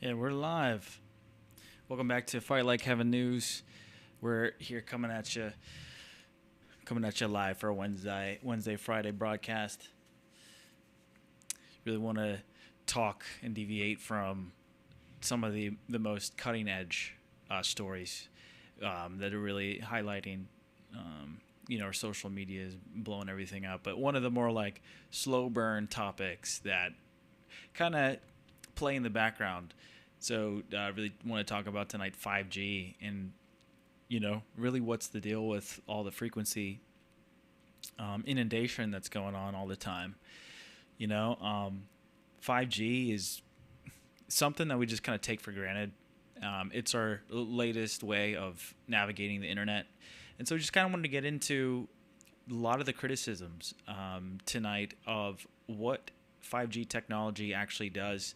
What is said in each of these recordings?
Yeah, we're live. Welcome back to Fight Like Heaven News. We're here coming at you live for a Wednesday, Friday broadcast. Really want to talk and deviate from some of the most cutting edge stories that are really highlighting. Our social media is blowing everything up, but one of the more like slow burn topics that kind of play in the background. So I really want to talk about tonight 5G and really what's the deal with all the frequency inundation that's going on all the time. You know, 5G is something that we just kind of take for granted. It's our latest way of navigating the internet, and so just kind of wanted to get into a lot of the criticisms tonight of what 5G technology actually does,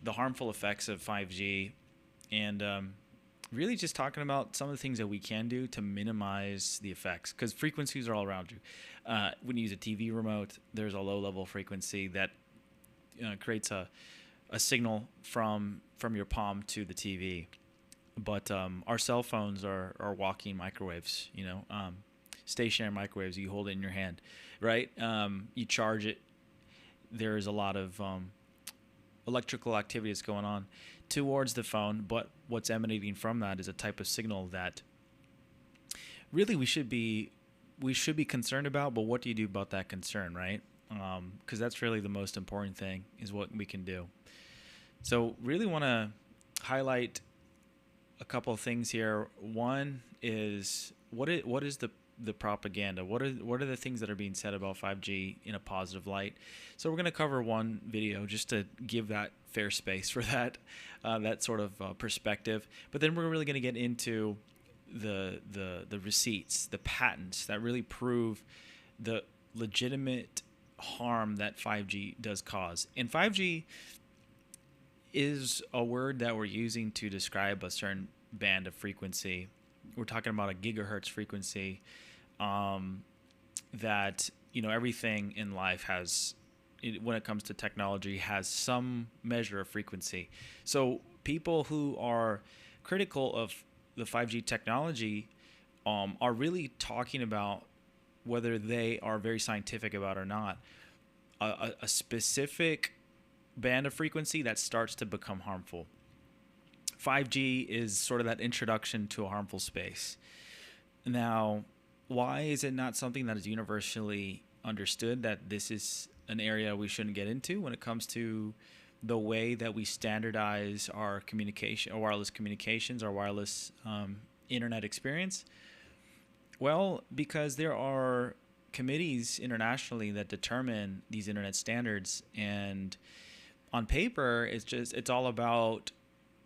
the harmful effects of 5G, and really just talking about some of the things that we can do to minimize the effects, because frequencies are all around you. When you use a TV remote, there's a low-level frequency that creates a signal from your palm to the TV. But our cell phones are walking microwaves, stationary microwaves. You hold it in your hand, right? You charge it. There's a lot of electrical activity that's going on towards the phone, but what's emanating from that is a type of signal that really we should be concerned about. But what do you do about that concern, right? Because that's really the most important thing, is what we can do. So really want to highlight a couple of things here. One is what is the propaganda? What are the things that are being said about 5G in a positive light? So we're going to cover one video just to give that fair space for that sort of perspective. But then we're really going to get into the receipts, the patents that really prove the legitimate harm that 5G does cause. And 5G is a word that we're using to describe a certain band of frequency. We're talking about a gigahertz frequency that everything in life has, when it comes to technology, has some measure of frequency. So people who are critical of the 5G technology are really talking about, whether they are very scientific about it or not, a specific band of frequency that starts to become harmful. 5G is sort of that introduction to a harmful space. Now, why is it not something that is universally understood that this is an area we shouldn't get into when it comes to the way that we standardize our communication, our wireless communications, our wireless internet experience? Well, because there are committees internationally that determine these internet standards, and on paper, it's all about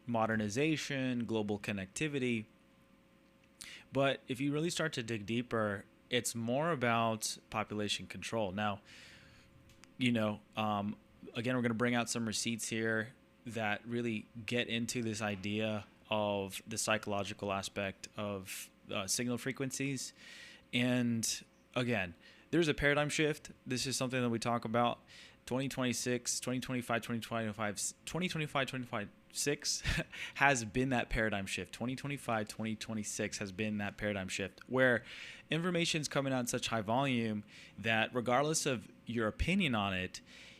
modernization, global connectivity. But if you really start to dig deeper, it's more about population control. Now, again, we're going to bring out some receipts here that really get into this idea of the psychological aspect of signal frequencies. And again, there's a paradigm shift. This is something that we talk about. 2026, 2025, 2025, 2025, 2026 has been that paradigm shift. 2025, 2026 has been that paradigm shift where information is coming out in such high volume that regardless of your opinion on it,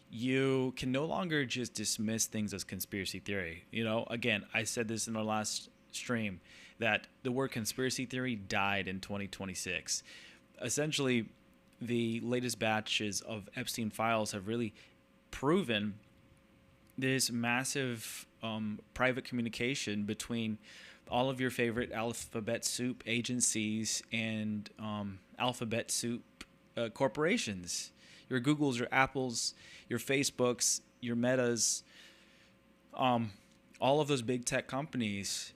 you can no longer just dismiss things as conspiracy theory. Again, I said this in our last stream that the word conspiracy theory died in 2026. Essentially, the latest batches of Epstein files have really proven this massive private communication between all of your favorite alphabet soup agencies and alphabet soup corporations. Your Googles, your Apples, your Facebooks, your Metas, all of those big tech companies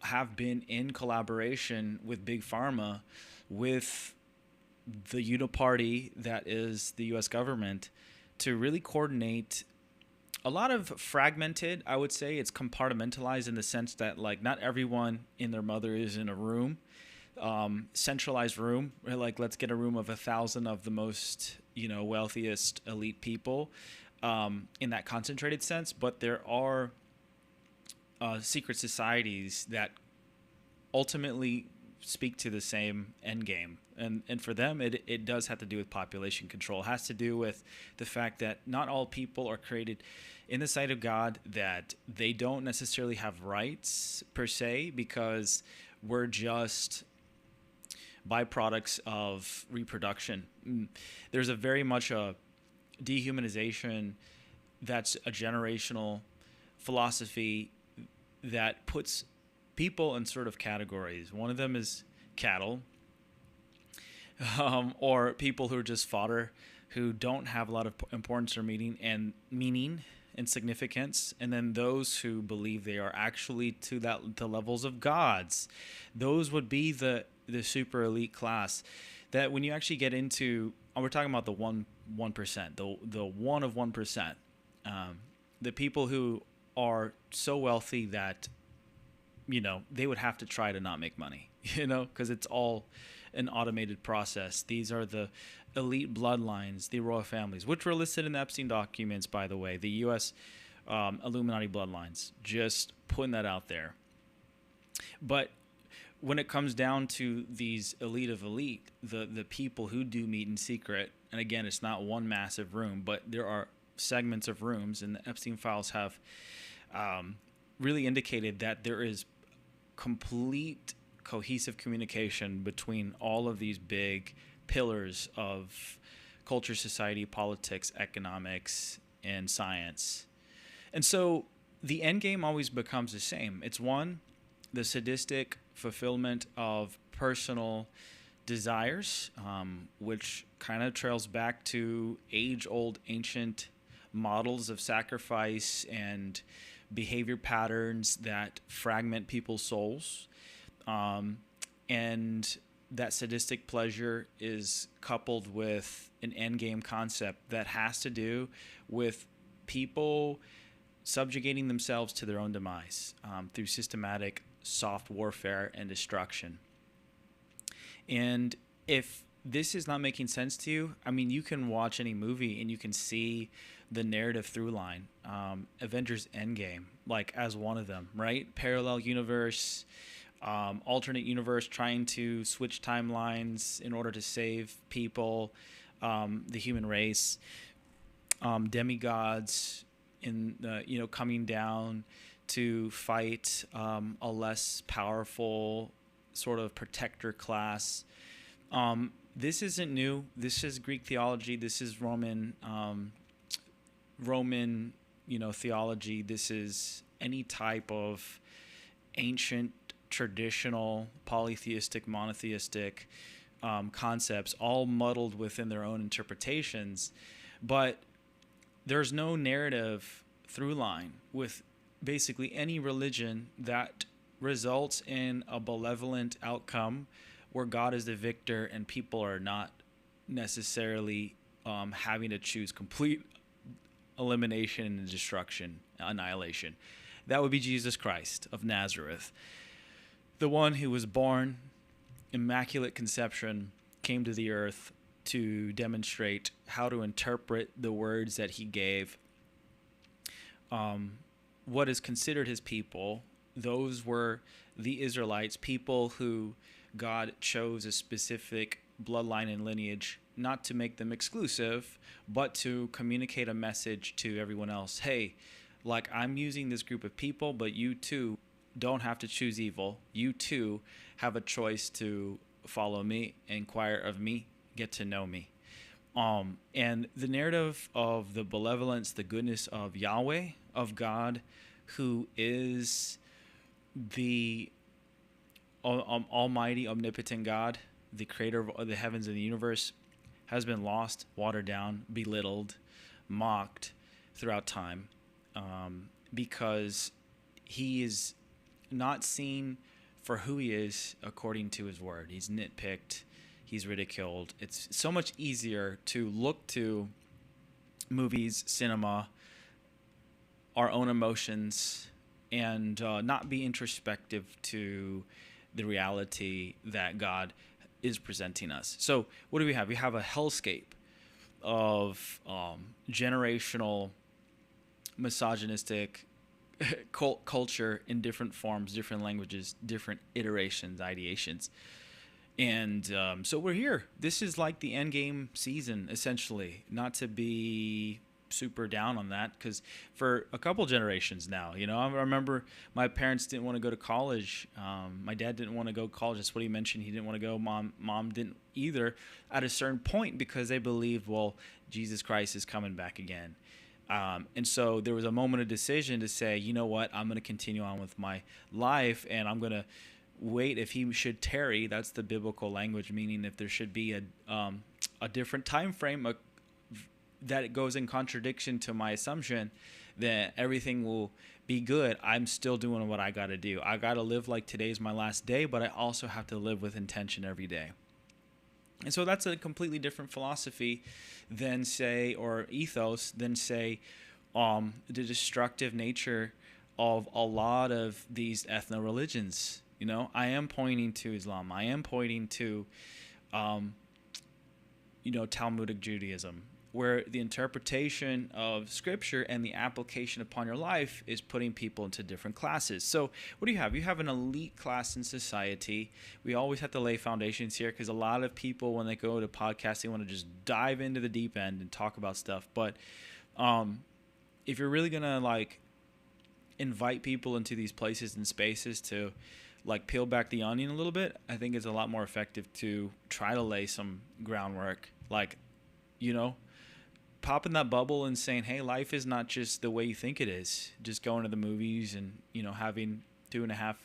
have been in collaboration with Big Pharma, with the uniparty that is the U.S. government, to really coordinate a lot of fragmented, I would say it's compartmentalized in the sense that like not everyone and their mother is in a room, centralized room, right? Like let's get a room of 1,000 of the most, wealthiest elite people in that concentrated sense. But there are secret societies that ultimately speak to the same end game. And for them, it does have to do with population control. It has to do with the fact that not all people are created in the sight of God, that they don't necessarily have rights per se, because we're just byproducts of reproduction. There's a very much a dehumanization that's a generational philosophy that puts people in sort of categories. One of them is cattle, or people who are just fodder, who don't have a lot of importance or meaning and significance. And then those who believe they are actually to the levels of gods. Those would be the super elite class. That when you actually get into, we're talking about the 1%, the 1 of 1%, the people who are so wealthy that, they would have to try to not make money, because it's all an automated process. These are the elite bloodlines, the royal families, which were listed in the Epstein documents, by the way, the U.S. Illuminati bloodlines, just putting that out there. But when it comes down to these elite of elite, the people who do meet in secret, and again, it's not one massive room, but there are segments of rooms, and the Epstein files have really indicated that there is complete cohesive communication between all of these big pillars of culture, society, politics, economics, and science. And so the end game always becomes the same. It's one, the sadistic fulfillment of personal desires, which kind of trails back to age-old ancient models of sacrifice and behavior patterns that fragment people's souls. And that sadistic pleasure is coupled with an endgame concept that has to do with people subjugating themselves to their own demise through systematic soft warfare and destruction. And if this is not making sense to you, you can watch any movie and you can see the narrative through line. Avengers Endgame, like, as one of them, right? Parallel universe, alternate universe, trying to switch timelines in order to save people, the human race, demigods coming down to fight a less powerful sort of protector class. This isn't new. This is Greek theology. This is Roman theology. This is any type of ancient, traditional, polytheistic, monotheistic concepts, all muddled within their own interpretations. But there's no narrative through line with basically any religion that results in a benevolent outcome where God is the victor and people are not necessarily having to choose complete elimination and destruction, annihilation. That would be Jesus Christ of Nazareth, the one who was born, immaculate conception, came to the earth to demonstrate how to interpret the words that he gave. What is considered his people, those were the Israelites, people who God chose a specific bloodline and lineage, not to make them exclusive, but to communicate a message to everyone else. Hey, like, I'm using this group of people, but you too don't have to choose evil. You too have a choice to follow me, inquire of me, get to know me. And the narrative of the benevolence, the goodness of Yahweh, of God, who is the almighty, omnipotent God, the creator of the heavens and the universe, has been lost, watered down, belittled, mocked throughout time, because he is not seen for who he is according to his word. He's nitpicked, he's ridiculed. It's so much easier to look to movies, cinema, our own emotions, and not be introspective to the reality that God is presenting us. So what do we have? We have a hellscape of generational, misogynistic, culture in different forms, different languages, different iterations, ideations. And so we're here. This is like the end game season, essentially. Not to be super down on that, because for a couple generations now, I remember my parents didn't want to go to college. My dad didn't want to go to college. That's what he mentioned. He didn't want to go. Mom didn't either at a certain point, because they believed, well, Jesus Christ is coming back again. And so there was a moment of decision to say, you know what, I'm going to continue on with my life, and I'm going to wait if he should tarry. That's the biblical language, meaning if there should be a different time frame that it goes in contradiction to my assumption that everything will be good, I'm still doing what I got to do. I got to live like today's my last day, but I also have to live with intention every day. And so that's a completely different philosophy than say, or ethos than say, the destructive nature of a lot of these ethno-religions. I am pointing to Islam. I am pointing to, Talmudic Judaism, where the interpretation of Scripture and the application upon your life is putting people into different classes. So what do you have? You have an elite class in society. We always have to lay foundations here, because a lot of people, when they go to podcasting, want to just dive into the deep end and talk about stuff. But if you're really going to invite people into these places and spaces to peel back the onion a little bit, I think it's a lot more effective to try to lay some groundwork, popping that bubble and saying, hey, life is not just the way you think it is. Just going to the movies and, having 2.5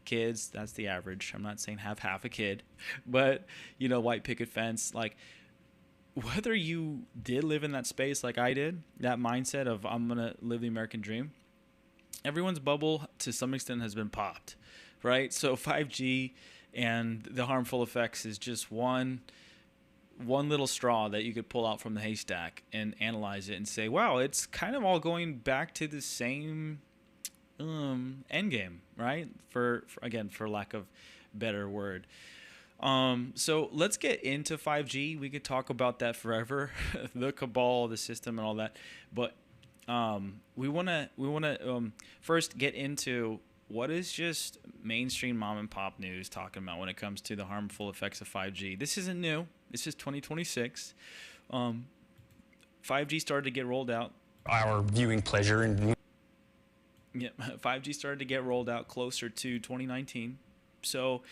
kids. That's the average. I'm not saying have half a kid, but, white picket fence. Whether you did live in that space like I did, that mindset of I'm going to live the American dream, everyone's bubble to some extent has been popped, right? So 5G and the harmful effects is just one little straw that you could pull out from the haystack and analyze it and say, wow, it's kind of all going back to the same end game, right? For lack of better word. So let's get into 5G. We could talk about that forever, the cabal, the system, and all that. But we want to first get into what is just mainstream mom and pop news talking about when it comes to the harmful effects of 5G. This isn't new. This is 2026. 5G started to get rolled out. Our viewing pleasure. 5G started to get rolled out closer to 2019. So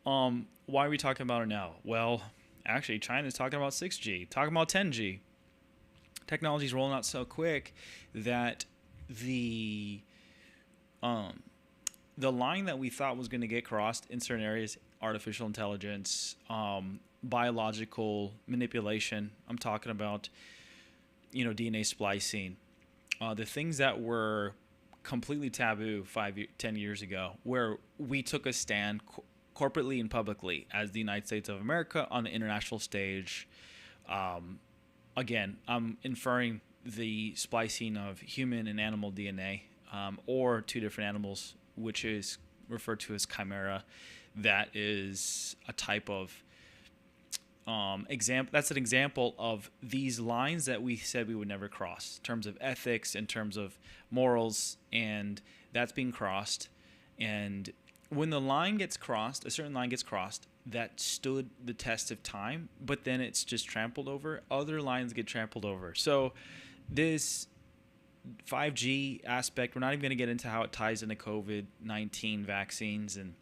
why are we talking about it now? Well, actually, China's talking about 6G, talking about 10G. Technology's rolling out so quick that the line that we thought was going to get crossed in certain areas, artificial intelligence, biological manipulation, I'm talking about, DNA splicing, the things that were completely taboo 10 years ago, where we took a stand corporately and publicly as the United States of America on the international stage. Again, I'm inferring the splicing of human and animal DNA, or two different animals, which is referred to as chimera. That is a type of example. That's an example of these lines that we said we would never cross in terms of ethics, in terms of morals, and that's being crossed. And when the line gets crossed, a certain line gets crossed that stood the test of time, but then it's just trampled over, other lines get trampled over. So this 5G aspect, we're not even going to get into how it ties into COVID-19 vaccines and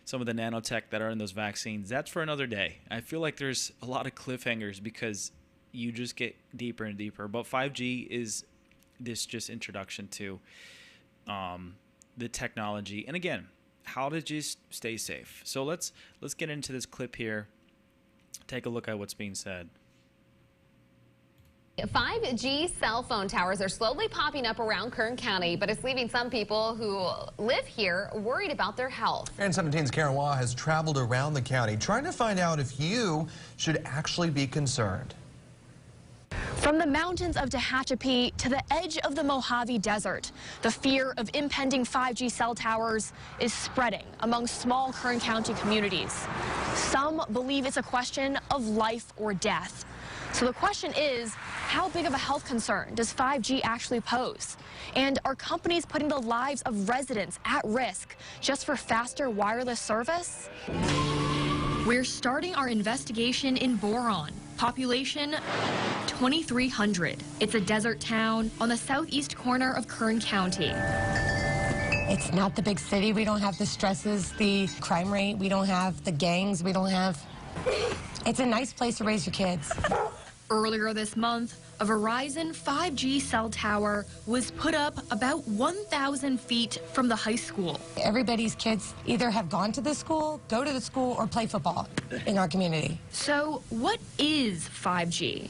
some of the nanotech that are in those vaccines. That's for another day. I feel like there's a lot of cliffhangers because you just get deeper and deeper. But 5G is this just introduction to the technology. And again, how to just stay safe. So let's get into this clip here. Take a look at what's being said. 5G cell phone towers are slowly popping up around Kern County, but it's leaving some people who live here worried about their health. And 17's Karen Wah has traveled around the county trying to find out if you should actually be concerned. From the mountains of Tehachapi to the edge of the Mojave Desert, the fear of impending 5G cell towers is spreading among small Kern County communities. Some believe it's a question of life or death. So the question is, how big of a health concern does 5G actually pose? And are companies putting the lives of residents at risk just for faster wireless service? We're starting our investigation in Boron. Population 2,300. It's a desert town on the southeast corner of Kern County. It's not the big city. We don't have the stresses, the crime rate. We don't have the gangs. We don't have... It's a nice place to raise your kids. Earlier this month, a Verizon 5G cell tower was put up about 1,000 feet from the high school. Everybody's kids either have gone to the school, go to the school, or play football in our community. So what is 5G?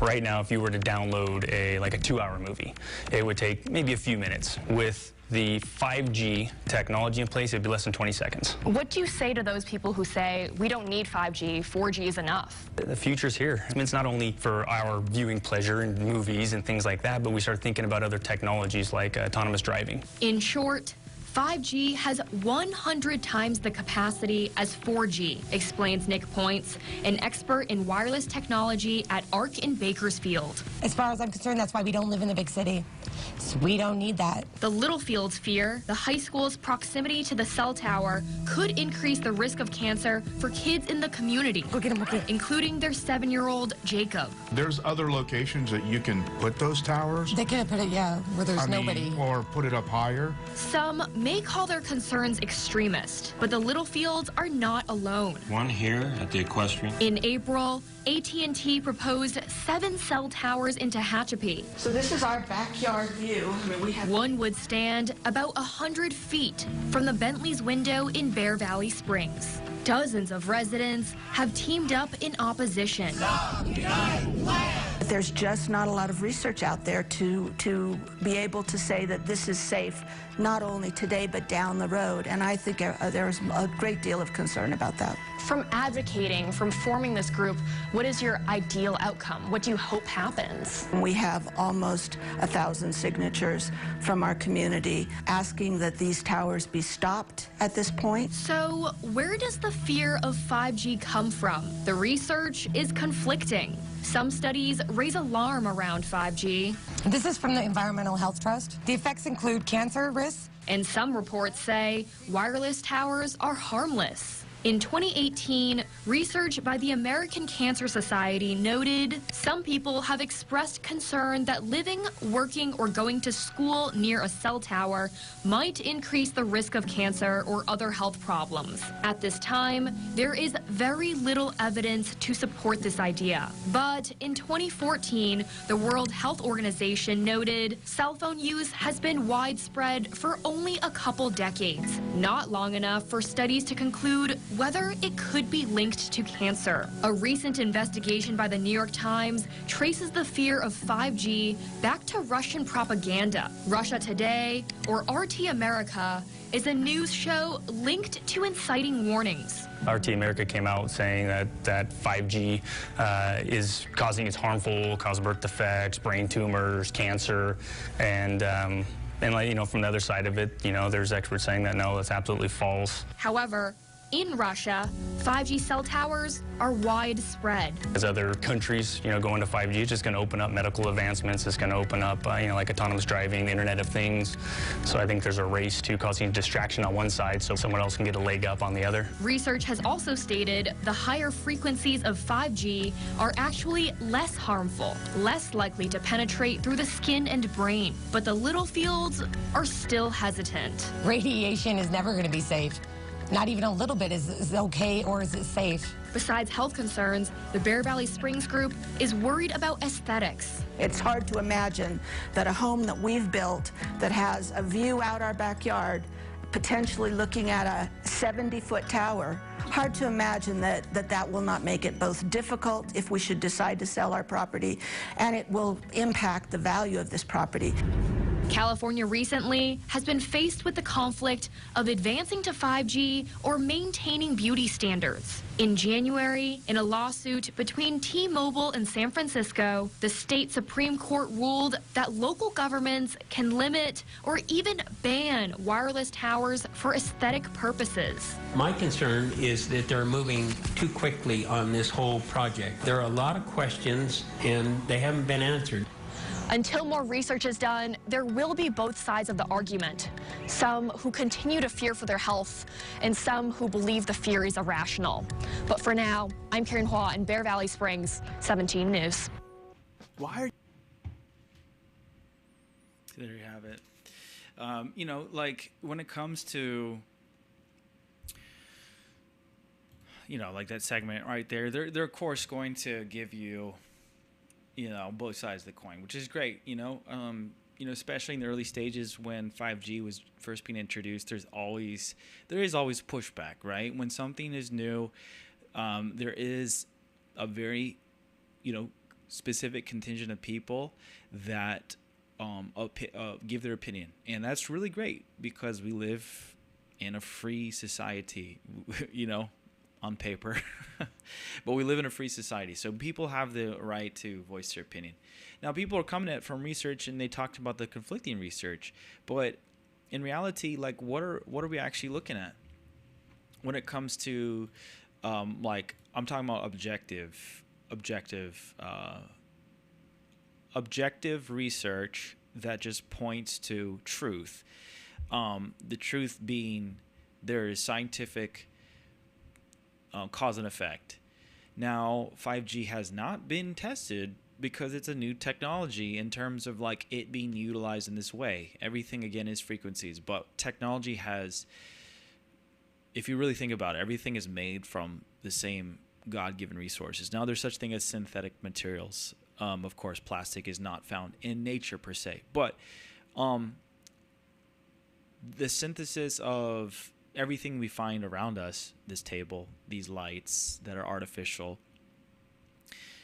Right now, if you were to download a 2-hour movie, it would take maybe a few minutes. With the 5G technology in place, it'd be less than 20 seconds. What do you say to those people who say, we don't need 5G, 4G is enough? The future's here. I mean, it's not only for our viewing pleasure and movies and things like that, but we start thinking about other technologies like autonomous driving. In short, 5G has 100 times the capacity as 4G, explains Nick Points, an expert in wireless technology at ARC in Bakersfield. As far as I'm concerned, that's why we don't live in the big city. So we don't need that. The Littlefields fear the high school's proximity to the cell tower could increase the risk of cancer for kids in the community, including their 7-year-old Jacob. There's other locations that you can put those towers. They could have put it, yeah, where there's nobody. Or put it up higher. Some may call their concerns extremist, but the Littlefields are not alone. One here at the equestrian. In April, AT&T proposed 7 cell towers in Tehachapi. So this is our backyard view. I mean, we have... One would stand about 100 feet from the Bentley's window in Bear Valley Springs. Dozens of residents have teamed up in opposition. There's just not a lot of research out there to be able to say that this is safe, not only today but down the road. And I think there's a great deal of concern about that. From advocating, from forming this group, what is your ideal outcome? What do you hope happens? We have almost 1,000 signatures from our community asking that these towers be stopped at this point. So where does the fear of 5G come from? The research is conflicting. Some studies raise alarm around 5G. This is from the Environmental Health Trust. The effects include cancer risks. And some reports say wireless towers are harmless. In 2018, research by the American Cancer Society noted some people have expressed concern that living, working, or going to school near a cell tower might increase the risk of cancer or other health problems. At this time, there is very little evidence to support this idea. But in 2014, the World Health Organization noted cell phone use has been widespread for only a couple decades, not long enough for studies to conclude whether it could be linked to cancer. A recent investigation by the New York Times traces the fear of 5G back to Russian propaganda. Russia Today, or RT America, is a news show linked to inciting warnings. RT America came out saying that 5G it's harmful, cause birth defects, brain tumors, cancer, and from the other side of it, there's experts saying that no, that's absolutely false. However, in Russia, 5G cell towers are widespread. As other countries, go into 5G, it's just going to open up medical advancements. It's going to open up, like autonomous driving, the Internet of Things. So I think there's a race to causing distraction on one side so someone else can get a leg up on the other. Research has also stated the higher frequencies of 5G are actually less harmful, less likely to penetrate through the skin and brain. But the Littlefields are still hesitant. Radiation is never going to be safe. Not even a little bit is okay, or is it safe? Besides health concerns, the Bear Valley Springs group is worried about aesthetics. It's hard to imagine that a home that we've built that has a view out our backyard, potentially looking at a 70-foot tower, hard to imagine that will not make it both difficult if we should decide to sell our property, and it will impact the value of this property. California recently has been faced with the conflict of advancing to 5G or maintaining beauty standards. In January, in a lawsuit between T-Mobile and San Francisco, the state Supreme Court ruled that local governments can limit or even ban wireless towers for aesthetic purposes. My concern is that they're moving too quickly on this whole project. There are a lot of questions, and they haven't been answered. Until more research is done, there will be both sides of the argument. Some who continue to fear for their health, and some who believe the fear is irrational. But for now, I'm Karen Hua in Bear Valley Springs, 17 News. Why are... There you have it. You know, like when it comes to, you know, like that segment right there, they're of course going to give you, you know, both sides of the coin, which is great, you know, especially in the early stages when 5G was first being introduced, there is always pushback, right? When something is new, there is a very, you know, specific contingent of people that give their opinion. And that's really great because we live in a free society, you know, on paper, but we live in a free society, so people have the right to voice their opinion. Now, people are coming at it from research, and they talked about the conflicting research, but in reality, like, what are we actually looking at when it comes to, like, I'm talking about objective research that just points to truth. The truth being there is scientific cause and effect. Now, 5G has not been tested because it's a new technology in terms of like it being utilized in this way. Everything again is frequencies, but technology has, if you really think about it, everything is made from the same God-given resources. Now, there's such thing as synthetic materials. Of course, plastic is not found in nature per se, but the synthesis of everything we find around us, this table, these lights that are artificial,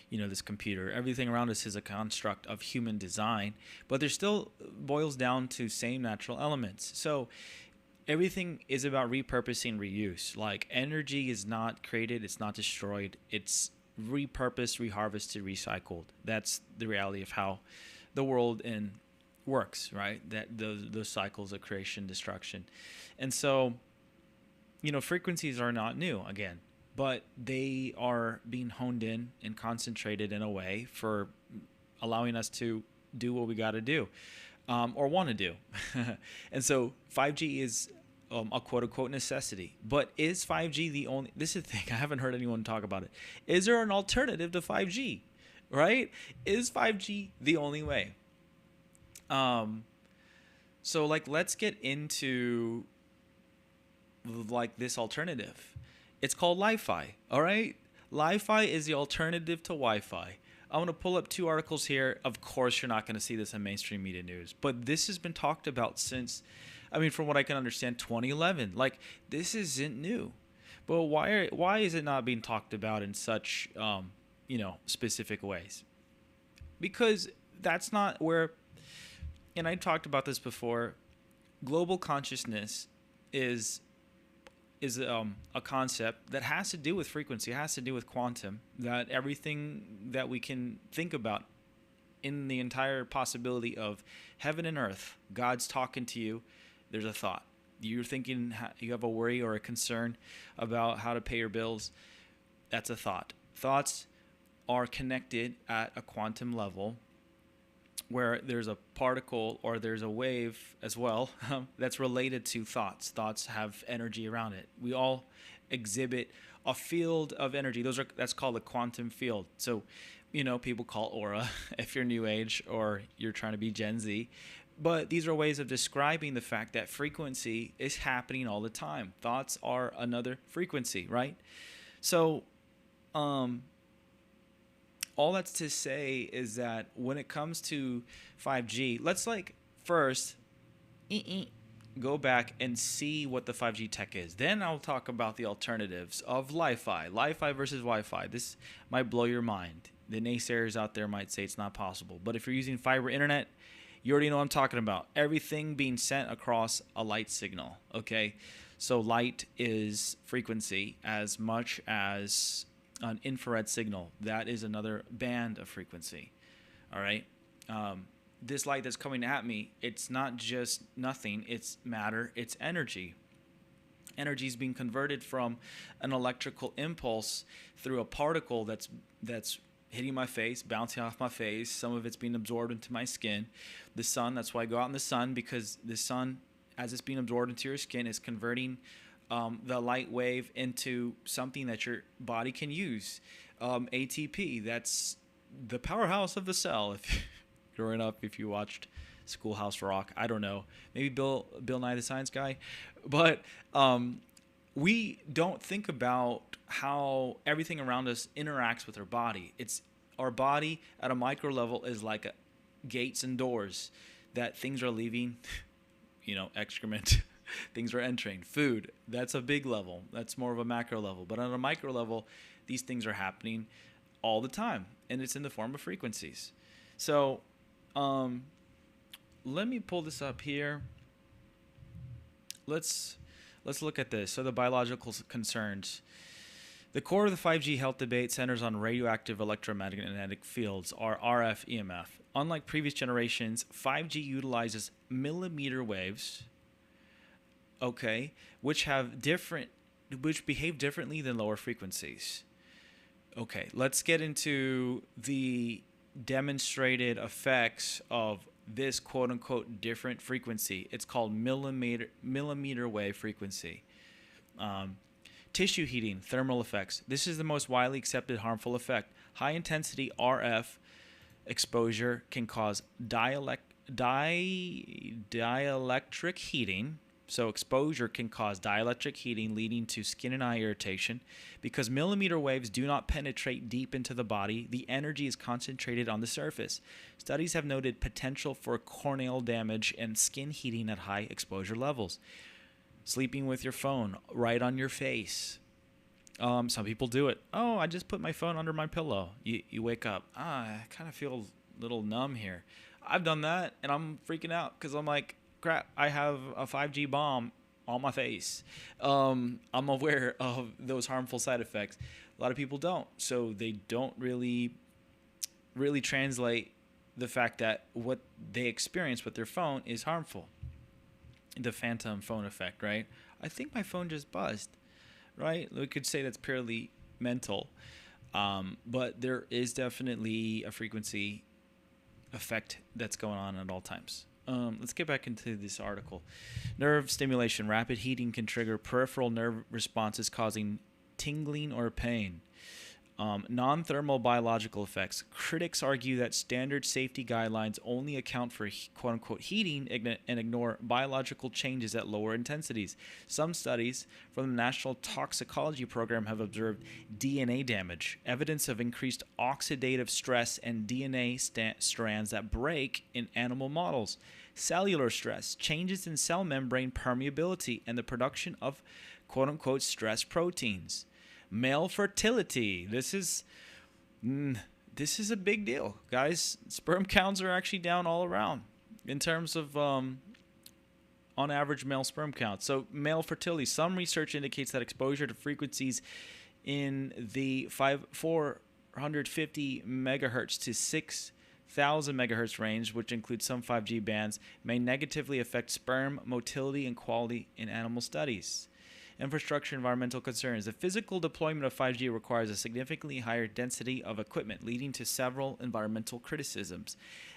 you know, this computer, everything around us is a construct of human design, but there still boils down to same natural elements. So everything is about repurposing, reuse. Like energy is not created, it's not destroyed, it's repurposed, reharvested, recycled. That's the reality of how the world works, right? That those cycles of creation, destruction. And so, you know, frequencies are not new again, but they are being honed in and concentrated in a way for allowing us to do what we got to do, or want to do. And so 5G is a quote-unquote necessity. But is 5G the only... This is the thing. I haven't heard anyone talk about it. Is there an alternative to 5G? Right? Is 5G the only way? So, like, let's get into, like, this alternative. It's called Li-Fi, all right? Li-Fi is the alternative to Wi-Fi. I'm going to pull up two articles here. Of course, you're not going to see this in mainstream media news, but this has been talked about since, I mean, from what I can understand, 2011. Like, this isn't new. But why is it not being talked about in such, you know, specific ways? Because that's not where, and I talked about this before, global consciousness is a concept that has to do with frequency, it has to do with quantum, that everything that we can think about in the entire possibility of heaven and earth, God's talking to you, there's a thought. You're thinking you have a worry or a concern about how to pay your bills, that's a thought. Thoughts are connected at a quantum level where there's a particle or there's a wave as well that's related to thoughts. Thoughts have energy around it. We all exhibit a field of energy. That's called a quantum field. So, you know, people call aura if you're new age or you're trying to be Gen Z. But these are ways of describing the fact that frequency is happening all the time. Thoughts are another frequency, right? So, all that's to say is that when it comes to 5G, let's like first go back and see what the 5G tech is. Then I'll talk about the alternatives of Li-Fi. Li-Fi versus Wi-Fi. This might blow your mind. The naysayers out there might say it's not possible. But if you're using fiber internet, You already know what I'm talking about. Everything being sent across a light signal, okay? So light is frequency as much as an infrared signal. That is another band of frequency, all right? This light that's coming at me, it's not just nothing. It's matter. It's energy. Energy is being converted from an electrical impulse through a particle that's hitting my face, bouncing off my face. Some of it's being absorbed into my skin. The sun, that's why I go out in the sun, because the sun, as it's being absorbed into your skin, is converting the light wave into something that your body can use. ATP, that's the powerhouse of the cell. If growing up, if you watched Schoolhouse Rock, I don't know, maybe Bill Nye the Science Guy, but we don't think about how everything around us interacts with our body. It's our body at a micro level is like gates and doors that things are leaving, excrement, things are entering. Food, that's a big level. That's more of a macro level. But on a micro level, these things are happening all the time, and it's in the form of frequencies. So let me pull this up here. Let's look at this. So the biological concerns. The core of the 5G health debate centers on radioactive electromagnetic fields, or RF EMF. Unlike previous generations, 5G utilizes millimeter waves, which behave differently than lower frequencies. Okay, let's get into the demonstrated effects of this quote-unquote different frequency. It's called millimeter wave frequency. Tissue heating, thermal effects. This is the most widely accepted harmful effect. High-intensity RF exposure can cause dielectric heating. So exposure can cause dielectric heating, leading to skin and eye irritation. Because millimeter waves do not penetrate deep into the body, the energy is concentrated on the surface. Studies have noted potential for corneal damage and skin heating at high exposure levels. Sleeping with your phone right on your face. Some people do it. Oh, I just put my phone under my pillow. You wake up. I kind of feel a little numb here. I've done that, and I'm freaking out because I'm like, crap, I have a 5G bomb on my face. I'm aware of those harmful side effects. A lot of people don't. So they don't really translate the fact that what they experience with their phone is harmful. The phantom phone effect, right? I think my phone just buzzed, right? We could say that's purely mental. But there is definitely a frequency effect that's going on at all times. Let's get back into this article. Nerve stimulation. Rapid heating can trigger peripheral nerve responses causing tingling or pain. Non-thermal biological effects. Critics argue that standard safety guidelines only account for quote-unquote heating and ignore biological changes at lower intensities. Some studies from the National Toxicology Program have observed DNA damage, evidence of increased oxidative stress and DNA strands that break in animal models. Cellular stress, changes in cell membrane permeability, and the production of quote-unquote stress proteins. Male fertility. This is a big deal, guys. Sperm counts are actually down all around in terms of on average male sperm count. So male fertility. Some research indicates that exposure to frequencies in the 450 megahertz to 6,000 megahertz range, which includes some 5G bands, may negatively affect sperm motility and quality in animal studies. Infrastructure environmental concerns. The physical deployment of 5G requires a significantly higher density of equipment, leading to several environmental criticisms.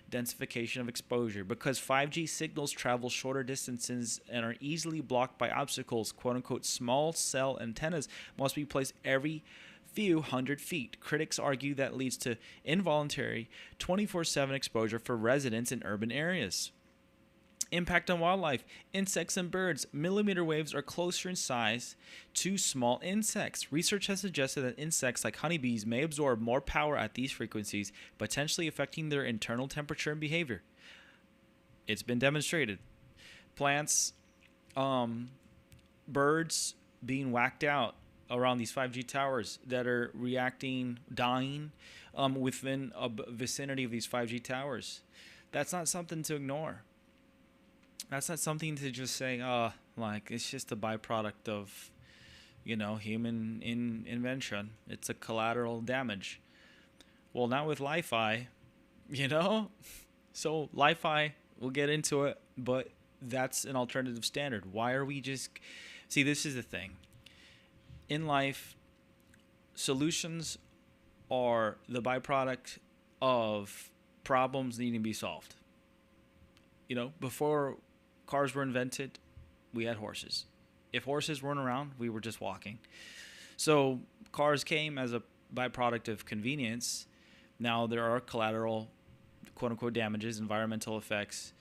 Densification of exposure. Because 5G signals travel shorter distances and are easily blocked by obstacles, quote-unquote small cell antennas must be placed every few hundred feet. Critics argue that leads to involuntary 24/7 exposure for residents in urban areas. Impact on wildlife. Insects and birds. Millimeter waves are closer in size to small insects. Research has suggested that insects like honeybees may absorb more power at these frequencies, potentially affecting their internal temperature and behavior. It's been demonstrated. Plants, birds being whacked out around these 5G towers that are reacting, dying within a vicinity of these 5G towers. that's not something to ignore. That's not something to just say, like it's just a byproduct of, human invention. It's a collateral damage. Well, not with Li-Fi, So Li-Fi, we'll get into it, but that's an alternative standard. Why are we just... See, this is the thing. In life, solutions are the byproduct of problems needing to be solved. Before cars were invented, we had horses. If horses weren't around, we were just walking. So cars came as a byproduct of convenience. Now there are collateral, quote-unquote, damages, environmental effects,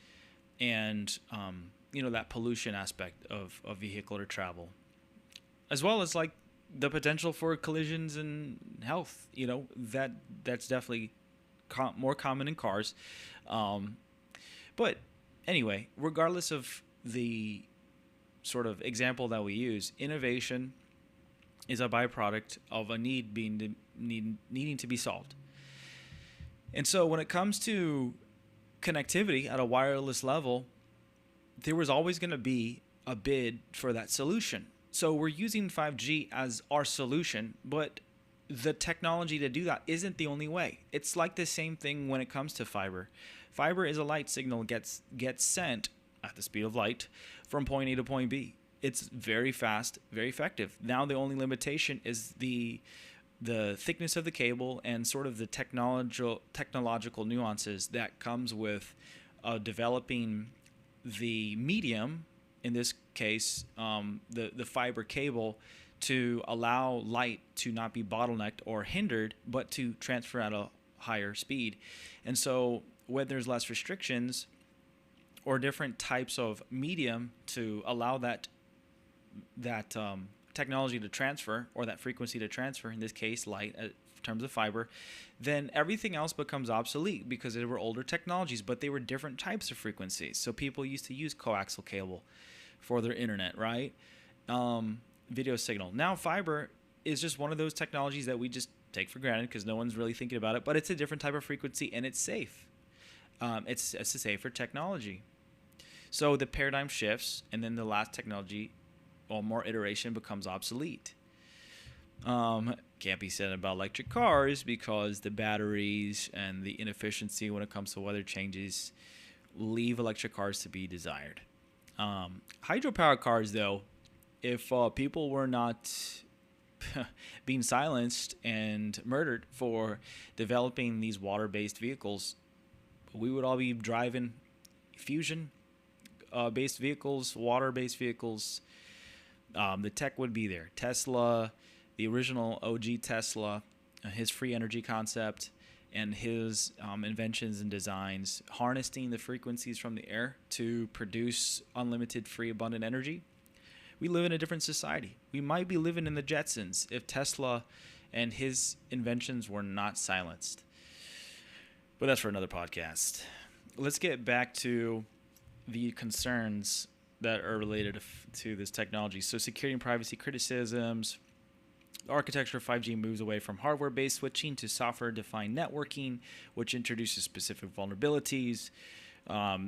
and, that pollution aspect of vehicular travel, as well as, like, the potential for collisions and health. That's definitely more common in cars. But anyway, regardless of the sort of example that we use, innovation is a byproduct of a need needing to be solved. And so when it comes to connectivity at a wireless level, there was always going to be a bid for that solution. So we're using 5G as our solution, but the technology to do that isn't the only way. It's like the same thing when it comes to fiber. Fiber is a light signal gets sent at the speed of light from point A to point B. It's very fast, very effective. Now the only limitation is the thickness of the cable and sort of the technological nuances that comes with developing the medium, in this case, the fiber cable, to allow light to not be bottlenecked or hindered, but to transfer at a higher speed. And so when there's less restrictions or different types of medium to allow that technology to transfer, or that frequency to transfer, in this case light in terms of fiber, then everything else becomes obsolete because they were older technologies, but they were different types of frequencies. So people used to use coaxial cable for their internet, right? Video signal. Now fiber is just one of those technologies that we just take for granted because no one's really thinking about it, but it's a different type of frequency and it's safe. It's a safer technology. So the paradigm shifts, and then the last technology, or more iteration, becomes obsolete. Can't be said about electric cars because the batteries and the inefficiency when it comes to weather changes leave electric cars to be desired. Hydropower cars, though, if people were not being silenced and murdered for developing these water-based vehicles, we would all be driving fusion-based vehicles, water-based vehicles. The tech would be there. Tesla, the original OG Tesla, his free energy concept, and his inventions and designs, harnessing the frequencies from the air to produce unlimited, free, abundant energy. We live in a different society. We might be living in the Jetsons if Tesla and his inventions were not silenced. But that's for another podcast. Let's get back to the concerns that are related to this technology. So security and privacy criticisms. The architecture of 5G moves away from hardware-based switching to software-defined networking, which introduces specific vulnerabilities.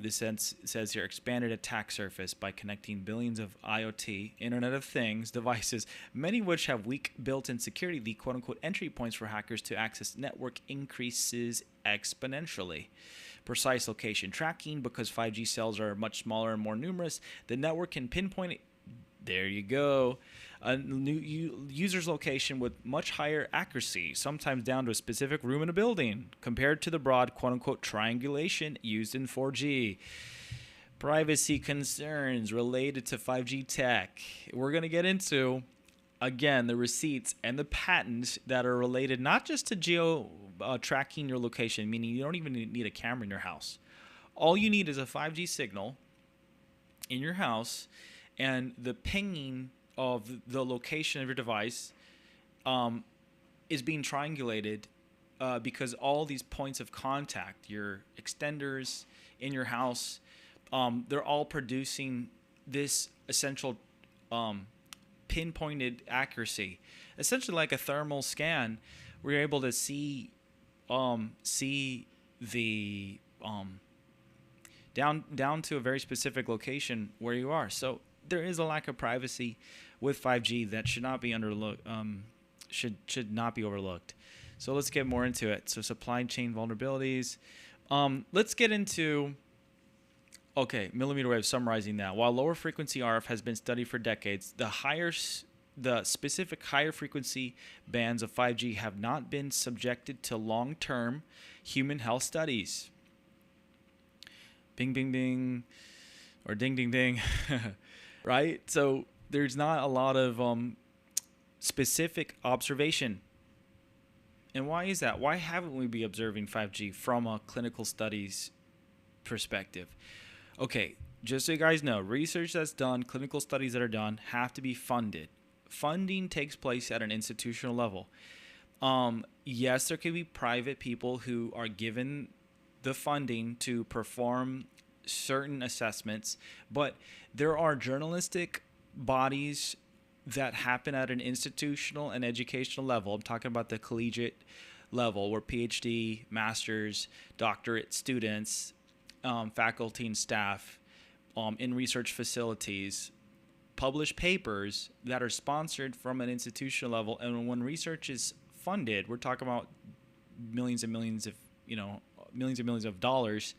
This says here, expanded attack surface by connecting billions of IoT, Internet of Things, devices, many of which have weak built-in security. The quote-unquote entry points for hackers to access network increases exponentially. Precise location tracking, because 5G cells are much smaller and more numerous, the network can pinpoint it. There you go. A new user's location with much higher accuracy, sometimes down to a specific room in a building, compared to the broad quote-unquote triangulation used in 4G. Privacy concerns related to 5G tech. We're going to get into, again, the receipts and the patents that are related not just to geo tracking your location, meaning you don't even need a camera in your house. All you need is a 5G signal in your house, and the pinging of the location of your device is being triangulated because all these points of contact, your extenders in your house, they're all producing this essential pinpointed accuracy, essentially like a thermal scan. We're able to see the down to a very specific location where you are. So there is a lack of privacy with 5G that should not be should not be overlooked. So let's get more into it. So supply chain vulnerabilities. Let's get into, okay, millimeter wave, summarizing that. While lower frequency RF has been studied for decades, the specific higher frequency bands of 5G have not been subjected to long-term human health studies. Bing, bing, bing, or ding, ding, ding, right? So there's not a lot of specific observation. And why is that? Why haven't we been observing 5G from a clinical studies perspective? Okay, just so you guys know, research that's done, clinical studies that are done have to be funded. Funding takes place at an institutional level. Yes, there could be private people who are given the funding to perform certain assessments, but there are journalistic bodies that happen at an institutional and educational level. I'm talking about the collegiate level where PhD, master's, doctorate students, faculty and staff in research facilities publish papers that are sponsored from an institutional level. And when research is funded, we're talking about millions and millions of dollars.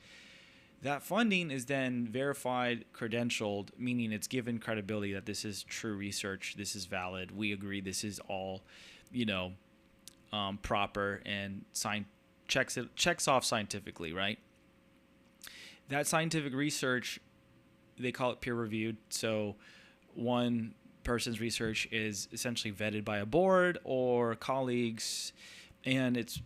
That funding is then verified, credentialed, meaning it's given credibility that this is true research, this is valid, we agree this is all, proper and checks off scientifically, right? That scientific research, they call it peer-reviewed. So one person's research is essentially vetted by a board or colleagues, and it's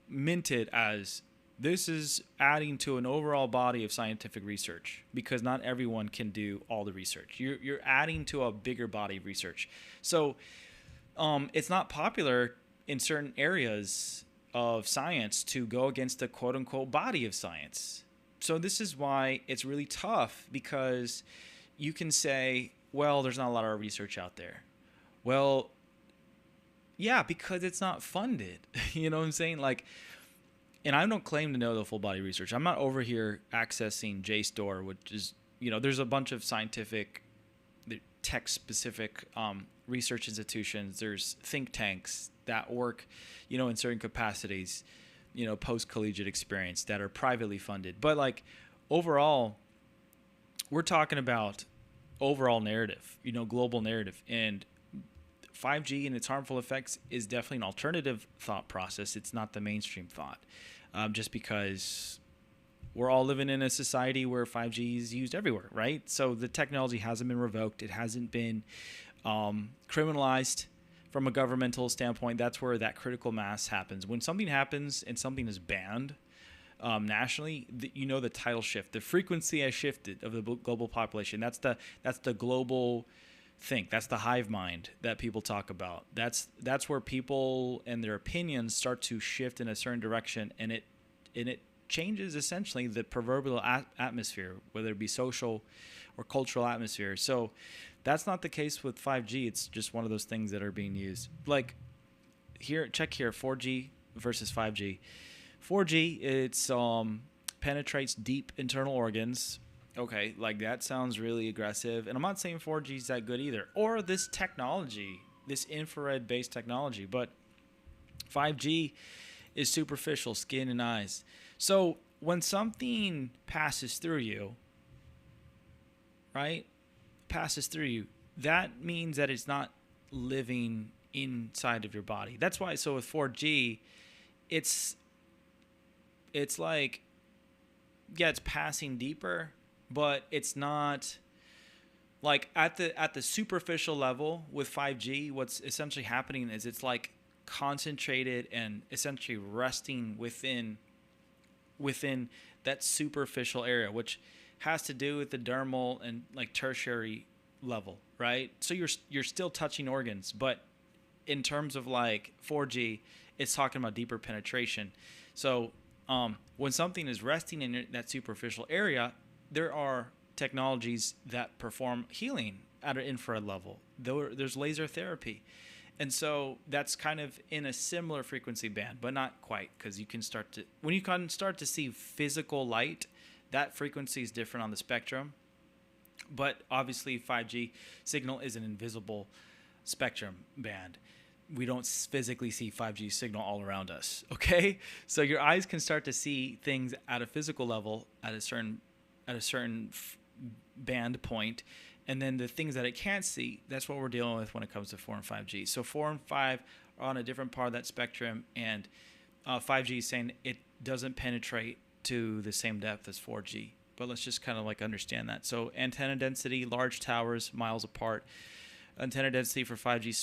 minted as this is adding to an overall body of scientific research, because not everyone can do all the research. You're adding to a bigger body of research. So it's not popular in certain areas of science to go against the quote unquote body of science. So this is why it's really tough, because you can say, well, there's not a lot of research out there. Well, yeah, because it's not funded. You know what I'm saying? And I don't claim to know the full body research. I'm not over here accessing JSTOR, which is, there's a bunch of scientific, tech-specific research institutions. There's think tanks that work, in certain capacities, post-collegiate experience that are privately funded. But overall, we're talking about overall narrative, global narrative. And 5G and its harmful effects is definitely an alternative thought process. It's not the mainstream thought. Just because we're all living in a society where 5G is used everywhere, right? So the technology hasn't been revoked. It hasn't been criminalized from a governmental standpoint. That's where that critical mass happens. When something happens and something is banned nationally, the tidal shift, the frequency has shifted of the global population. That's the global think. That's the hive mind that people talk about. That's where people and their opinions start to shift in a certain direction, and it changes essentially the proverbial atmosphere, whether it be social or cultural atmosphere. So that's not the case with 5G. It's just one of those things that are being used. Check here, 4G versus 5G. 4G, it's penetrates deep internal organs. Okay, that sounds really aggressive. And I'm not saying 4G is that good either. Or this technology, this infrared-based technology. But 5G is superficial, skin and eyes. So when something passes through you, right, that means that it's not living inside of your body. That's why, so with 4G, it's it's passing deeper, but it's not at the superficial level. With 5G, what's essentially happening is it's concentrated and essentially resting within that superficial area, which has to do with the dermal and tertiary level, right? So you're still touching organs, but in terms of 4G, it's talking about deeper penetration. So when something is resting in that superficial area, there are technologies that perform healing at an infrared level. There's laser therapy. And so that's kind of in a similar frequency band, but not quite, because when you can start to see physical light, That frequency is different on the spectrum, but obviously 5G signal is an invisible spectrum band. We don't physically see 5G signal all around us, okay? So your eyes can start to see things at a physical level at a certain band point, and then the things that it can't see, that's what we're dealing with when it comes to 4 and 5G. So 4 and 5 are on a different part of that spectrum, and 5G is saying it doesn't penetrate to the same depth as 4G. But let's just kind of like understand that. So antenna density, large towers, miles apart. Antenna density for 5G,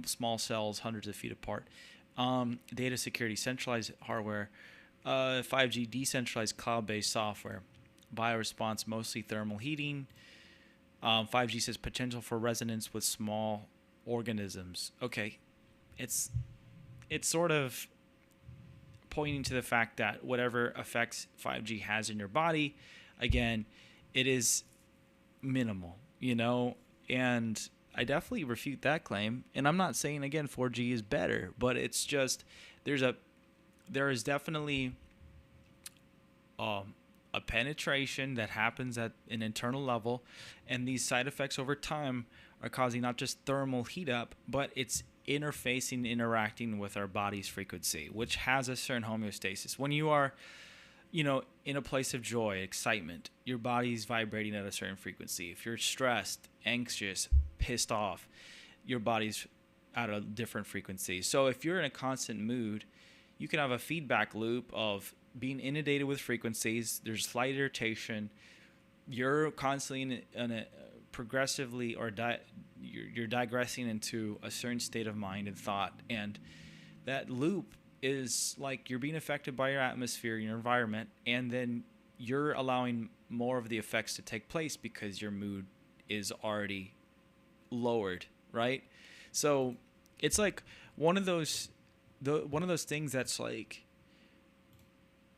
small cells, hundreds of feet apart. Data security, centralized hardware. 5G, decentralized cloud-based software. Bioresponse, mostly thermal heating. 5G says potential for resonance with small organisms. Okay, it's sort of pointing to the fact that whatever effects 5G has in your body, again, it is minimal, you know, and I definitely refute that claim. And I'm not saying, again, 4G is better, but it's just there is definitely a penetration that happens at an internal level, and these side effects over time are causing not just thermal heat up, but it's interacting with our body's frequency, which has a certain homeostasis. When you are, you know, in a place of joy, excitement, your body's vibrating at a certain frequency. If you're stressed, anxious, pissed off, your body's at a different frequency. So if you're in a constant mood, you can have a feedback loop of being inundated with frequencies. There's slight irritation. You're constantly in a progressively, or you're digressing into a certain state of mind and thought, and that loop is like you're being affected by your atmosphere, your environment, and then you're allowing more of the effects to take place because your mood is already lowered, right? So it's like one of those things that's like,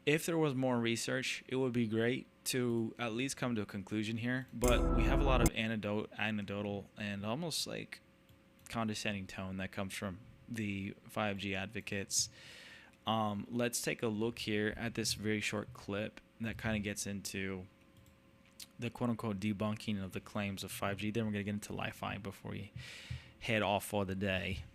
if there was more research, it would be great to at least come to a conclusion here. But we have a lot of anecdotal and almost like condescending tone that comes from the 5G advocates. Let's take a look here at this very short clip that kind of gets into the quote-unquote debunking of the claims of 5G. Then we're going to get into Li-Fi before we head off for the day.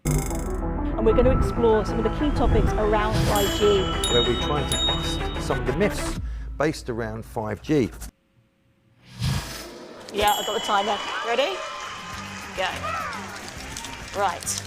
And we're going to explore some of the key topics around 5G. Where we try to bust some of the myths based around 5G. Yeah, I've got the timer. Ready? Go. Right.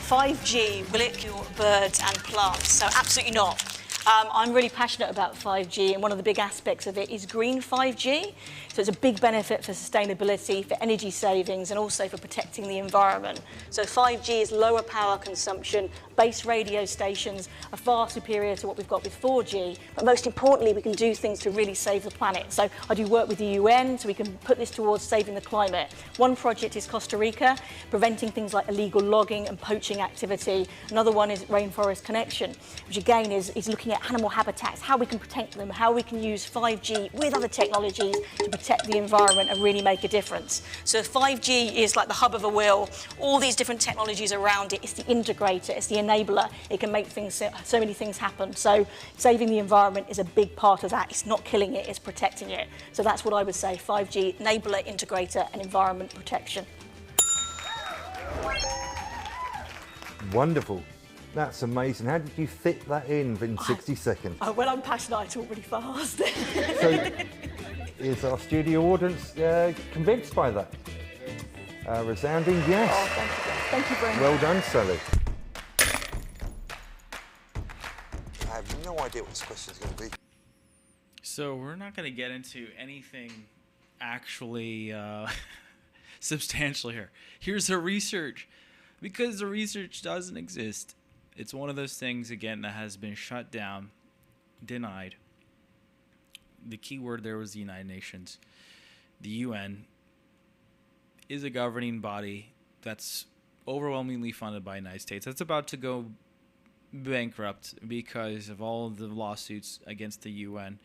5G, will it kill birds and plants? So absolutely not. I'm really passionate about 5G, and one of the big aspects of it is green 5G. So it's a big benefit for sustainability, for energy savings, and also for protecting the environment. So 5G is lower power consumption. Base radio stations are far superior to what we've got with 4G. But most importantly, we can do things to really save the planet. So I do work with the UN, so we can put this towards saving the climate. One project is Costa Rica, preventing things like illegal logging and poaching activity. Another one is Rainforest Connection, which again is looking at animal habitats, how we can protect them, how we can use 5G with other technologies to protect the environment and really make a difference. So 5G is like the hub of a wheel, all these different technologies around it. It's the integrator, it's the enabler. It can make things, so many things happen. So saving the environment is a big part of that. It's not killing it, it's protecting it. So that's what I would say, 5G, enabler, integrator, and environment protection. Wonderful. That's amazing. How did you fit that in 60 seconds? Oh, well, I'm passionate, I talk really fast. So, is our studio audience convinced by that? Resounding yes. Oh, thank you, guys. Thank you very much. Well done, Sally. I have no idea what this question is going to be. So we're not going to get into anything actually substantial here. Here's the research. Because the research doesn't exist. It's one of those things, again, that has been shut down, denied. The key word there was the United Nations. The UN is a governing body that's overwhelmingly funded by the United States. That's about to go bankrupt because of all of the lawsuits against the UN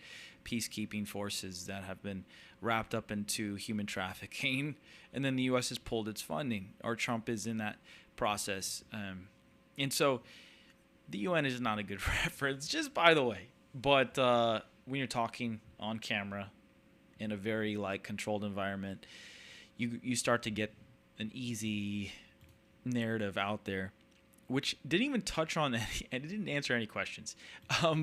peacekeeping forces that have been wrapped up into human trafficking. And then the U.S. has pulled its funding, or Trump is in that process. And so the UN is not a good reference. Just by the way, But when you're talking on camera in a very like controlled environment, you start to get an easy narrative out there, which didn't even touch on any, and it didn't answer any questions.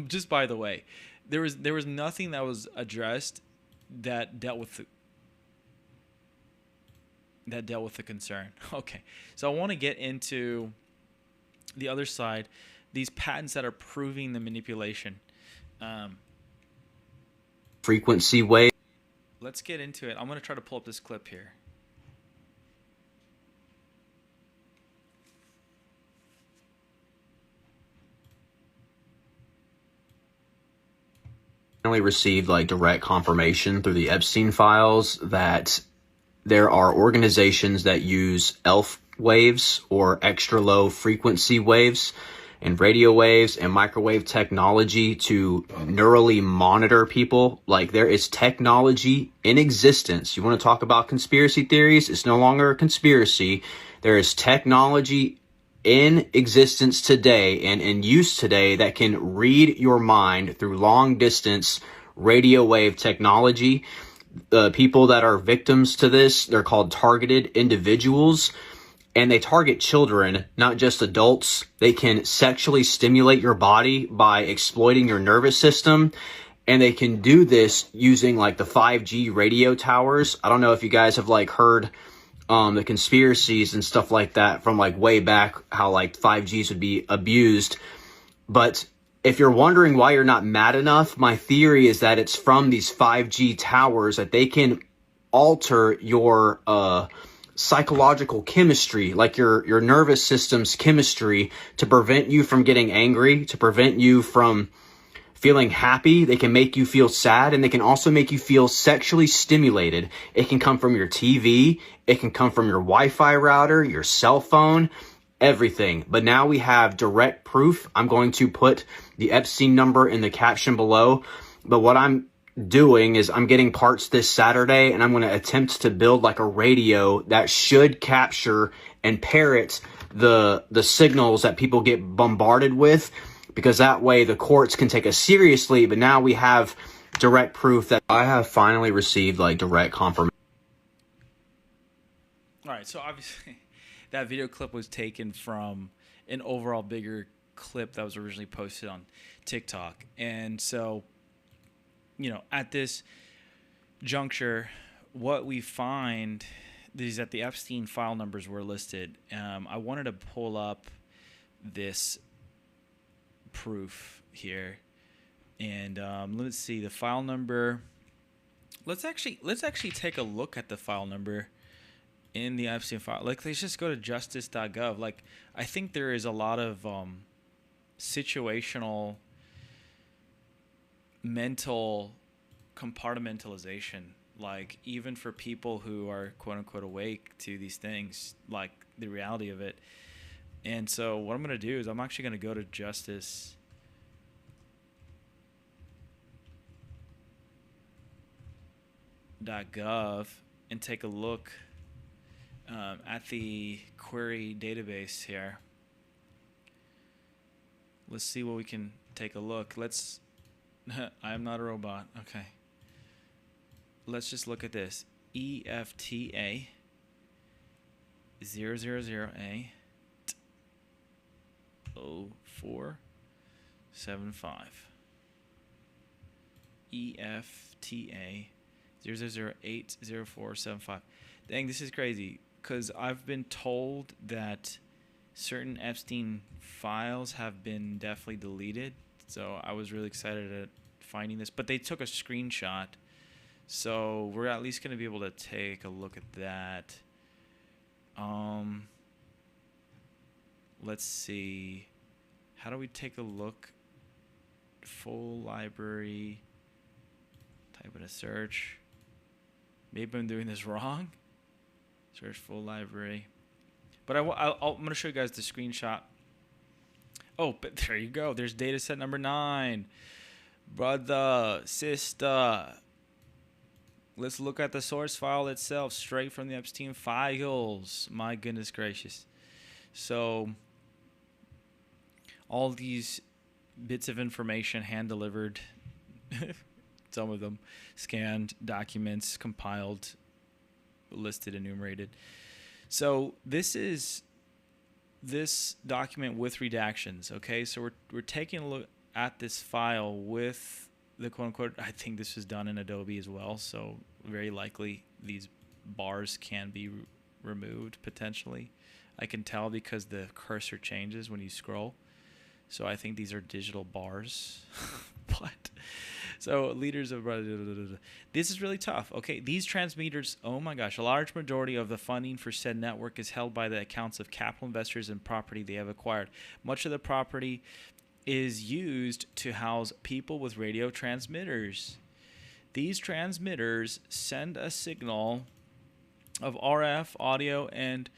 Just by the way, there was nothing that was addressed that dealt with the concern. Okay, so I want to get into the other side, these patents that are proving the manipulation. Frequency wave. Let's get into it. I'm going to try to pull up this clip here. Finally received like direct confirmation through the Epstein files that there are organizations that use ELF waves or extra low frequency waves and radio waves and microwave technology to neurally monitor people. Like, there is technology in existence. You want to talk about conspiracy theories? It's no longer a conspiracy. There is technology in existence today and in use today that can read your mind through long distance radio wave technology. The people that are victims to this, they're called targeted individuals, and they target children, not just adults. They can sexually stimulate your body by exploiting your nervous system, and they can do this using like the 5G radio towers. I don't know if you guys have like heard the conspiracies and stuff like that from like way back, how like 5Gs would be abused. But if you're wondering why you're not mad enough, my theory is that it's from these 5G towers that they can alter your psychological chemistry, like your nervous system's chemistry, to prevent you from getting angry, to prevent you from feeling happy. They can make you feel sad, and they can also make you feel sexually stimulated. It can come from your TV. It can come from your Wi-Fi router, your cell phone, everything. But now we have direct proof. I'm going to put the Epstein number in the caption below. But what I'm doing is I'm getting parts this Saturday, and I'm going to attempt to build like a radio that should capture and parrot the signals that people get bombarded with, because that way the courts can take us seriously. But now we have direct proof that I have finally received like direct confirmation. All right, so obviously that video clip was taken from an overall bigger clip that was originally posted on TikTok. And so, you know, at this juncture, what we find is that the Epstein file numbers were listed. I wanted to pull up this proof here, and let's see the file number. Let's actually take a look at the file number in the Epstein file. Like, let's just go to justice.gov. Like, I think there is a lot of situational mental compartmentalization, like even for people who are quote unquote awake to these things, like the reality of it. And so what I'm going to do is I'm actually going to go to justice.gov and take a look at the query database here. Let's see what we can take a look. Let's I am not a robot. Okay. Let's just look at this. EFTA 000A 0475. EFTA 000800475. Dang, this is crazy, because I've been told that certain Epstein files have been definitely deleted. So I was really excited at finding this, but they took a screenshot. So we're at least going to be able to take a look at that. Let's see. How do we take a look? Full library. Type in a search. Maybe I'm doing this wrong. Search full library. But I'm going to show you guys the screenshot. Oh, but there you go. There's data set number 9. Brother, sister. Let's look at the source file itself, straight from the Epstein files. My goodness gracious. So all these bits of information hand delivered, some of them scanned, documents compiled, listed, enumerated. So this is this document with redactions. Okay, so we're taking a look at this file with the quote unquote. I think this was done in Adobe as well, so very likely these bars can be removed potentially. I can tell because the cursor changes when you scroll. So I think these are digital bars. But so leaders of this is really tough. Okay, these transmitters, oh my gosh, a large majority of the funding for said network is held by the accounts of capital investors and property they have acquired. Much of the property is used to house people with radio transmitters. These transmitters send a signal of RF, audio, and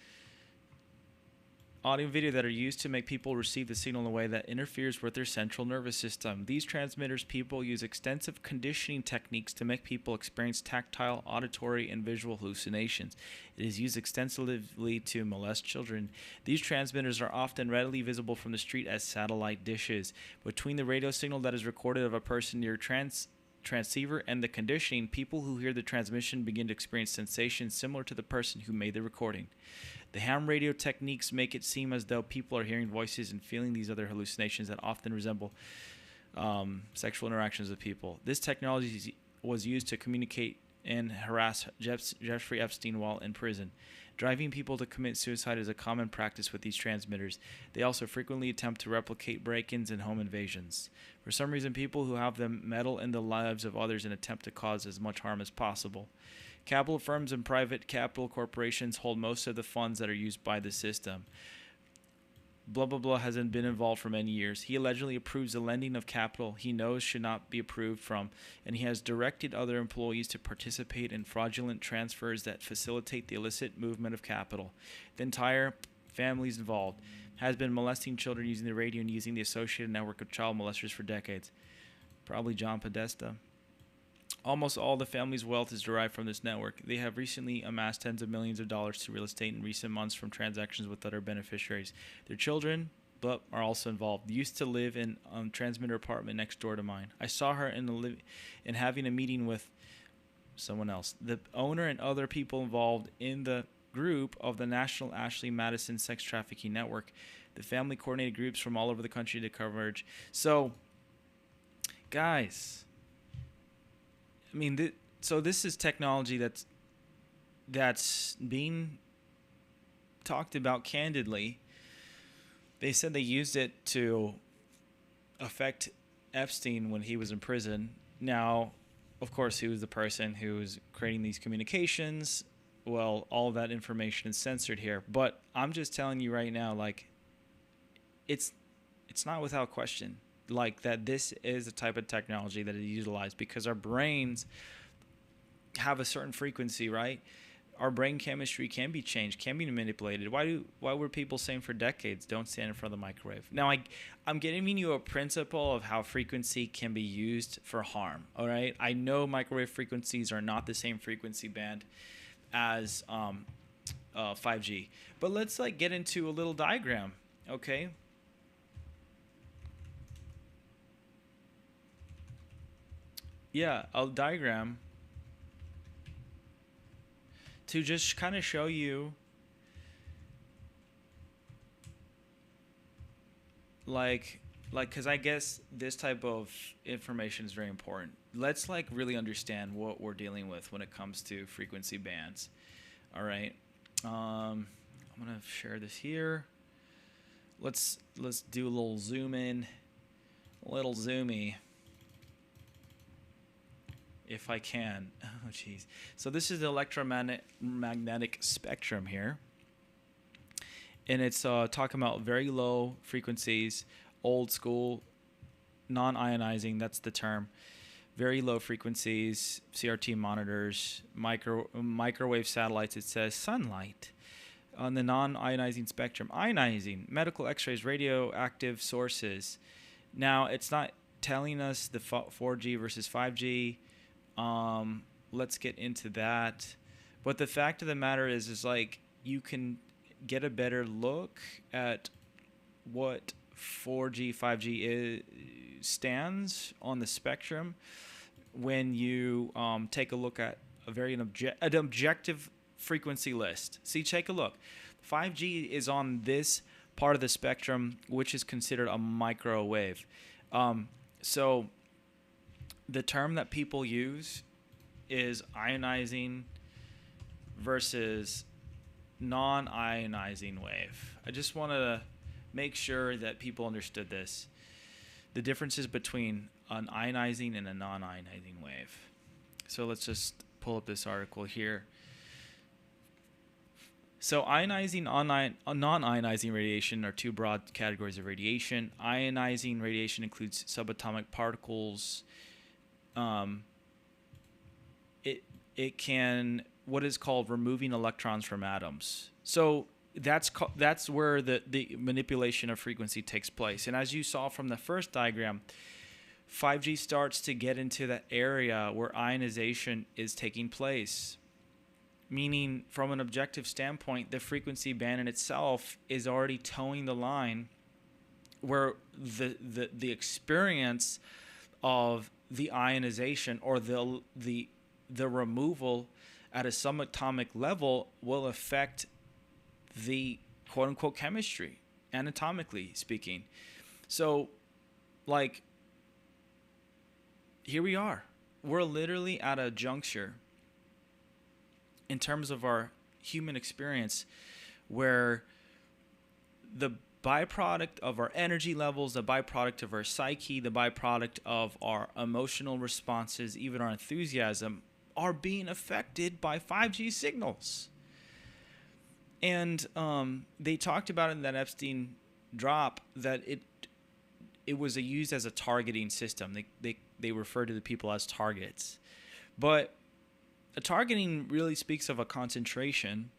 audio and video that are used to make people receive the signal in a way that interferes with their central nervous system. These transmitters people use extensive conditioning techniques to make people experience tactile, auditory, and visual hallucinations. It is used extensively to molest children. These transmitters are often readily visible from the street as satellite dishes. Between the radio signal that is recorded of a person near transceiver and the conditioning, people who hear the transmission begin to experience sensations similar to the person who made the recording. The ham radio techniques make it seem as though people are hearing voices and feeling these other hallucinations that often resemble sexual interactions with people. This technology was used to communicate and harass Jeffrey Epstein while in prison. Driving people to commit suicide is a common practice with these transmitters. They also frequently attempt to replicate break-ins and home invasions. For some reason, people who have them meddle in the lives of others and attempt to cause as much harm as possible. Capital firms and private capital corporations hold most of the funds that are used by the system. Blah, blah, blah hasn't been involved for many years. He allegedly approves the lending of capital he knows should not be approved from, and he has directed other employees to participate in fraudulent transfers that facilitate the illicit movement of capital. The entire families involved has been molesting children using the radio and using the associated network of child molesters for decades. Probably John Podesta. Almost all the family's wealth is derived from this network. They have recently amassed tens of millions of dollars to real estate in recent months from transactions with other beneficiaries. Their children, but are also involved. Used to live in a transmitter apartment next door to mine. I saw her in having a meeting with someone else. The owner and other people involved in the group of the National Ashley Madison Sex Trafficking Network. The family coordinated groups from all over the country to coverage. So, guys, I mean, so this is technology that's being talked about candidly. They said they used it to affect Epstein when he was in prison. Now, of course, he was the person who was creating these communications. Well, all of that information is censored here. But I'm just telling you right now, like, it's not without question. Like that this is a type of technology that is utilized because our brains have a certain frequency, right? Our brain chemistry can be changed, can be manipulated. Why were people saying for decades, don't stand in front of the microwave? Now, I'm giving you a principle of how frequency can be used for harm, all right? I know microwave frequencies are not the same frequency band as 5G. But let's like get into a little diagram, okay? Yeah, a diagram to just kind of show you like because I guess this type of information is very important. Let's like really understand what we're dealing with when it comes to frequency bands. All right, I'm gonna share this here. Let's do a little zoom in, a little zoomy. If I can. Oh, jeez. So this is the electromagnetic spectrum here. And it's talking about very low frequencies, old school, non-ionizing, that's the term. Very low frequencies, CRT monitors, microwave satellites, it says sunlight. On the non-ionizing spectrum, ionizing, medical x-rays, radioactive sources. Now, it's not telling us the 4G versus 5G. Let's get into that. But the fact of the matter is like you can get a better look at what 4G, 5G stands on the spectrum when you take a look at an objective frequency list. See, take a look. 5G is on this part of the spectrum, which is considered a microwave. So the term that people use is ionizing versus non-ionizing wave. I just wanted to make sure that people understood this. The differences between an ionizing and a non-ionizing wave. So let's just pull up this article here. So ionizing, non-ionizing radiation are two broad categories of radiation. Ionizing radiation includes subatomic particles. It can, what is called removing electrons from atoms. So that's where the manipulation of frequency takes place. And as you saw from the first diagram, 5G starts to get into that area where ionization is taking place. Meaning, from an objective standpoint, the frequency band in itself is already towing the line where the experience of the ionization or the removal at a subatomic level will affect the quote-unquote chemistry, anatomically speaking. So, like, here we are. We're literally at a juncture in terms of our human experience where the byproduct of our energy levels, the byproduct of our psyche, the byproduct of our emotional responses, even our enthusiasm, are being affected by 5G signals. And they talked about in that Epstein drop that it was used as a targeting system. They refer to the people as targets. But a targeting really speaks of a concentration.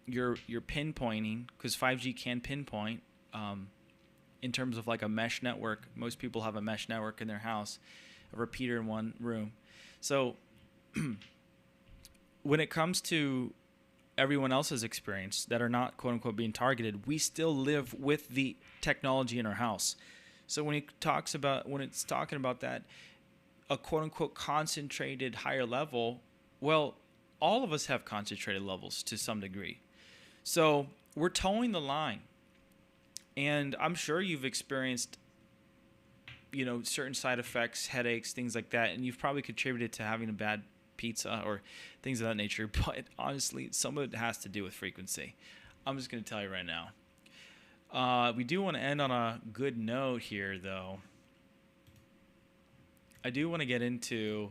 You're pinpointing, because 5G can pinpoint in terms of like a mesh network. Most people have a mesh network in their house, a repeater in one room. So when it comes to everyone else's experience that are not quote unquote being targeted, we still live with the technology in our house. So when it's talking about that, a quote unquote concentrated higher level, well, all of us have concentrated levels to some degree. So we're towing the line. And I'm sure you've experienced, certain side effects, headaches, things like that. And you've probably contributed to having a bad pizza or things of that nature. But honestly, some of it has to do with frequency. I'm just going to tell you right now. We do want to end on a good note here, though. I do want to get into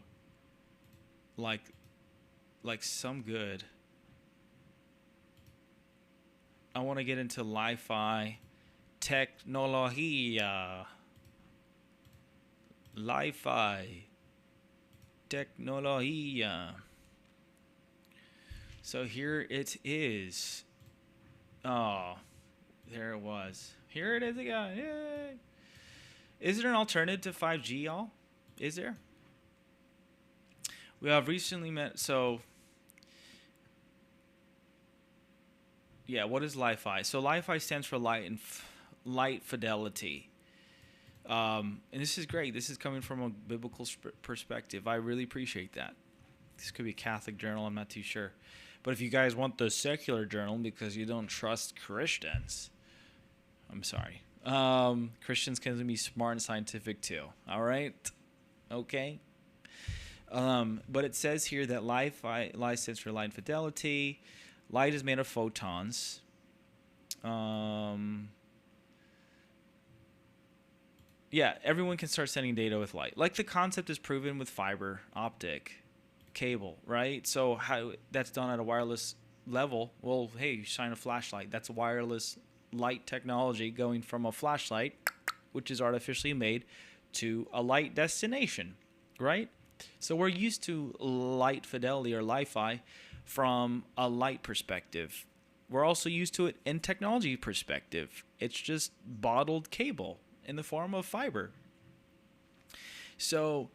like some good. I want to get into Li-Fi tecnología. Li-Fi tecnología. So here it is. Oh, there it was. Here it is again. Yay. Is there an alternative to 5G, y'all? Is there? We have recently met. So, yeah, what is Li-Fi? So Li-Fi stands for light fidelity. And this is great. This is coming from a biblical perspective. I really appreciate that. This could be a Catholic journal. I'm not too sure. But if you guys want the secular journal because you don't trust Christians, I'm sorry. Christians can be smart and scientific too. All right? Okay? But it says here that Li-Fi stands for light fidelity. Light is made of photons. Yeah, everyone can start sending data with light. Like the concept is proven with fiber optic cable, right? So how that's done at a wireless level. Well, hey, you shine a flashlight. That's a wireless light technology going from a flashlight, which is artificially made, to a light destination, right? So we're used to light fidelity or Li-Fi from a light perspective. We're also used to it in technology perspective. It's just bottled cable in the form of fiber. So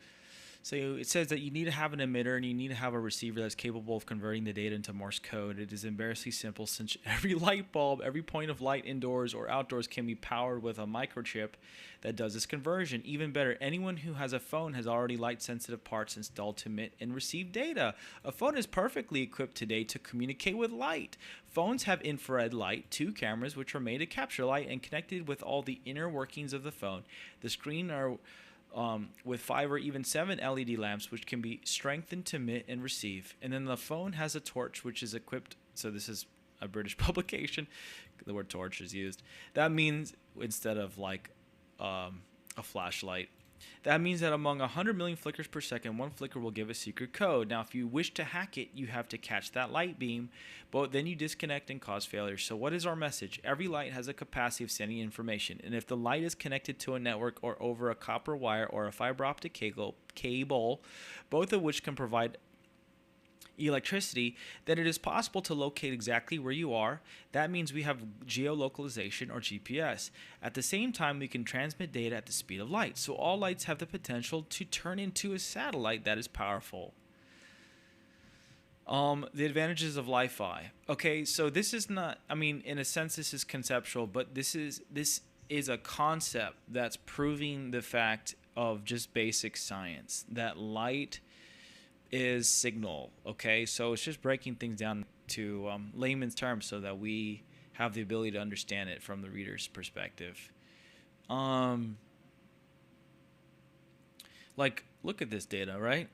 So it says that you need to have an emitter and you need to have a receiver that's capable of converting the data into Morse code. It is embarrassingly simple since every light bulb, every point of light indoors or outdoors can be powered with a microchip that does this conversion. Even better, anyone who has a phone has already light-sensitive parts installed to emit and receive data. A phone is perfectly equipped today to communicate with light. Phones have infrared light, 2 cameras which are made to capture light and connected with all the inner workings of the phone. The screen are with 5 or even 7 LED lamps which can be strengthened to emit and receive. And then the phone has a torch which is equipped, so this is a British publication, the word torch is used. That means instead of like a flashlight, that means that among 100 million flickers per second, one flicker will give a secret code. Now, if you wish to hack it, you have to catch that light beam, but then you disconnect and cause failure. So what is our message? Every light has a capacity of sending information, and if the light is connected to a network or over a copper wire or a fiber optic cable, both of which can provide electricity, then it is possible to locate exactly where you are. That means we have geolocalization or GPS. At the same time, we can transmit data at the speed of light. So all lights have the potential to turn into a satellite that is powerful. The advantages of Li-Fi. Okay, so this is not, I mean, in a sense this is conceptual, but this is a concept that's proving the fact of just basic science, that light is signal. Okay, so it's just breaking things down to layman's terms so that we have the ability to understand it from the reader's perspective. Like, look at this data, right?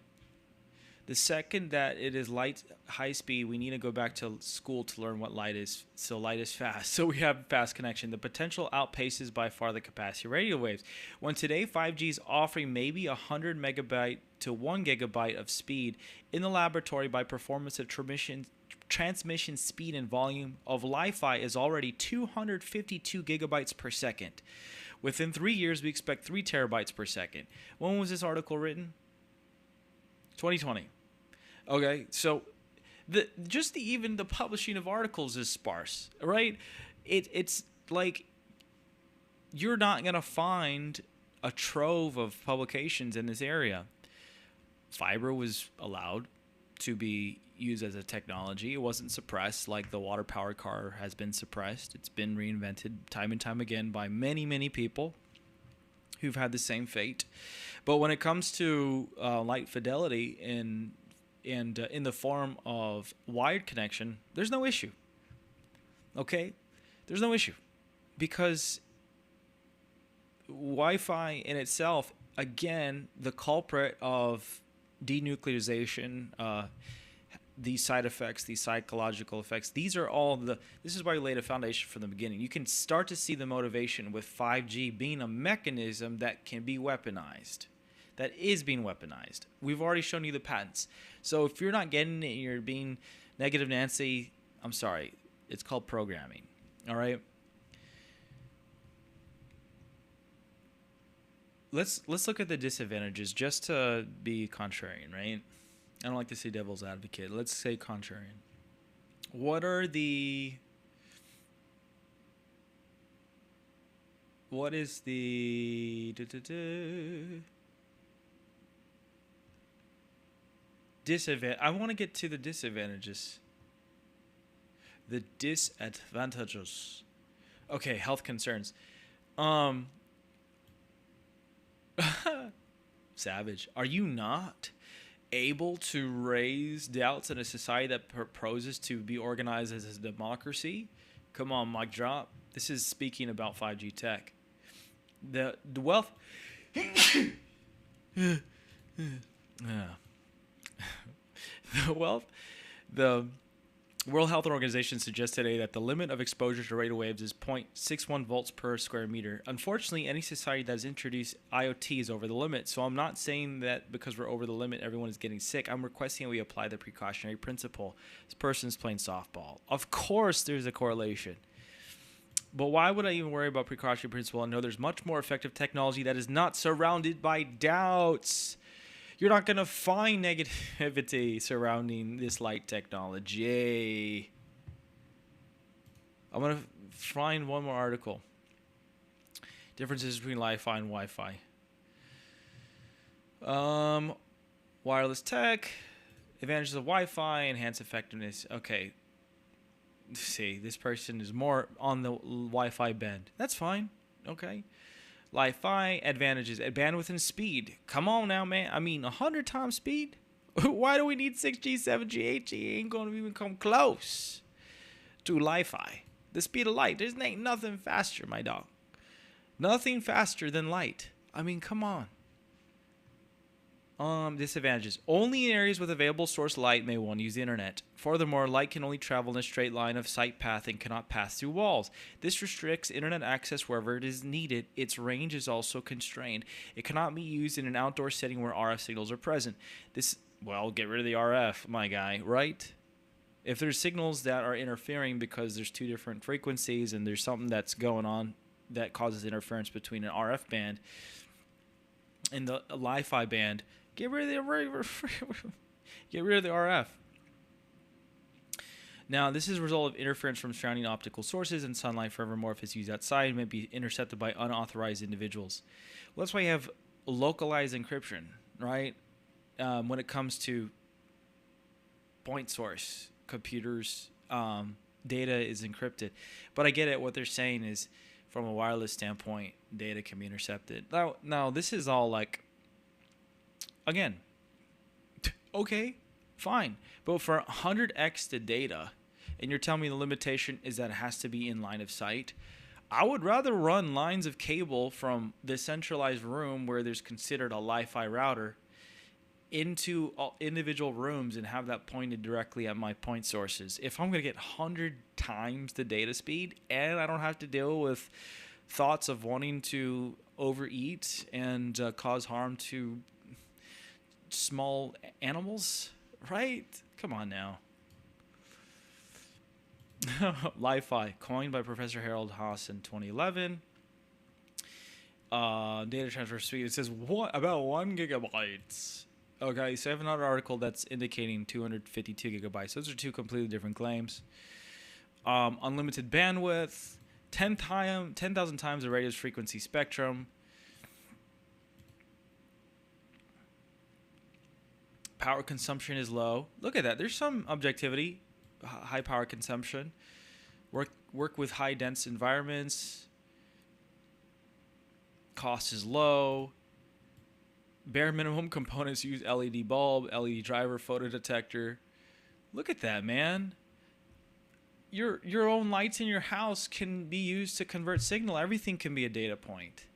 The second that it is light high speed, we need to go back to school to learn what light is. So light is fast. So we have fast connection. The potential outpaces by far the capacity of radio waves. When today 5G is offering maybe 100 megabyte to 1 gigabyte of speed in the laboratory by performance of transmission speed and volume of Li-Fi is already 252 gigabytes per second. Within 3 years, we expect 3 terabytes per second. When was this article written? 2020. Okay, so even the publishing of articles is sparse, right? It's like you're not gonna find a trove of publications in this area. Fiber was allowed to be used as a technology. It wasn't suppressed like the water-powered car has been suppressed. It's been reinvented time and time again by many, many people who've had the same fate. But when it comes to light fidelity and in the form of wired connection, there's no issue. Okay? There's no issue. Because Wi-Fi in itself, again, the culprit of denuclearization, these side effects, these psychological effects, these are all this is why we laid a foundation from the beginning. You can start to see the motivation with 5G being a mechanism that can be weaponized. That is being weaponized. We've already shown you the patents. So if you're not getting it and you're being negative Nancy, I'm sorry. It's called programming. All right? Let's look at the disadvantages just to be contrarian, right? I don't like to say devil's advocate. Let's say contrarian. What is the disadvantage? I want to get to the disadvantages. The disadvantages. Okay, health concerns. Savage. Are you not able to raise doubts in a society that proposes to be organized as a democracy? Come on, mic drop. This is speaking about 5G tech. The wealth... The World Health Organization suggests today that the limit of exposure to radio waves is 0.61 volts per square meter. Unfortunately, any society that has introduced IoT is over the limit. So I'm not saying that because we're over the limit, everyone is getting sick. I'm requesting that we apply the precautionary principle. This person's playing softball. Of course, there's a correlation. But why would I even worry about precautionary principle? I know there's much more effective technology that is not surrounded by doubts. You're not going to find negativity surrounding this light technology. I'm going to find one more article. Differences between Li-Fi and Wi-Fi. Wireless tech, advantages of Wi-Fi, enhanced effectiveness. Okay. See, this person is more on the Wi-Fi bend. That's fine. Okay. Wi-Fi advantages, bandwidth and speed. Come on now, man. I mean, 100 times speed? Why do we need 6G, 7G, 8G? Ain't going to even come close to Wi-Fi. The speed of light. There's ain't nothing faster, my dog. Nothing faster than light. I mean, come on. Disadvantages. Only in areas with available source light may one use the internet. Furthermore, light can only travel in a straight line of sight path and cannot pass through walls. This restricts internet access wherever it is needed. Its range is also constrained. It cannot be used in an outdoor setting where RF signals are present. Well, get rid of the RF, my guy, right? If there's signals that are interfering because there's two different frequencies and there's something that's going on that causes interference between an RF band and the Wi-Fi band, get rid of the RF. Now, this is a result of interference from surrounding optical sources and sunlight. Furthermore, if it's used outside, it may be intercepted by unauthorized individuals. Well, that's why you have localized encryption, right? When it comes to point source computers, data is encrypted. But I get it. What they're saying is, from a wireless standpoint, data can be intercepted. Now this is all like, again, okay, fine. But for 100x the data, and you're telling me the limitation is that it has to be in line of sight, I would rather run lines of cable from the centralized room where there's considered a Wi-Fi router into individual rooms and have that pointed directly at my point sources. If I'm going to get 100 times the data speed and I don't have to deal with thoughts of wanting to overeat and cause harm to small animals, right? Come on now. Wi-Fi, coined by Professor Harold Haas in 2011. Data transfer speed, it says about 1 gigabytes. Okay, so I have another article that's indicating 252 gigabytes. Those are two completely different claims. Unlimited bandwidth, 10,000 times the radio's frequency spectrum. Power consumption is low. Look at that. There's some objectivity. High power consumption. Work with high dense environments. Cost is low. Bare minimum components use LED bulb, LED driver, photodetector. Look at that, man. Your own lights in your house can be used to convert signal. Everything can be a data point.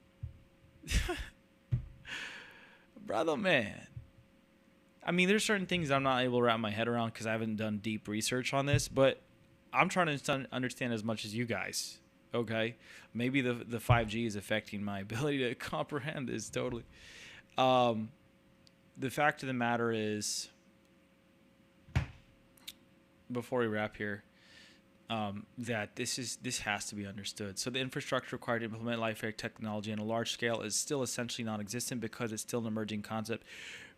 Brother, man. I mean, there's certain things I'm not able to wrap my head around because I haven't done deep research on this, but I'm trying to understand as much as you guys. Okay? Maybe the 5G is affecting my ability to comprehend this totally. The fact of the matter is, before we wrap here, that this has to be understood. So the infrastructure required to implement Wi-Fi technology on a large scale is still essentially non-existent because it's still an emerging concept,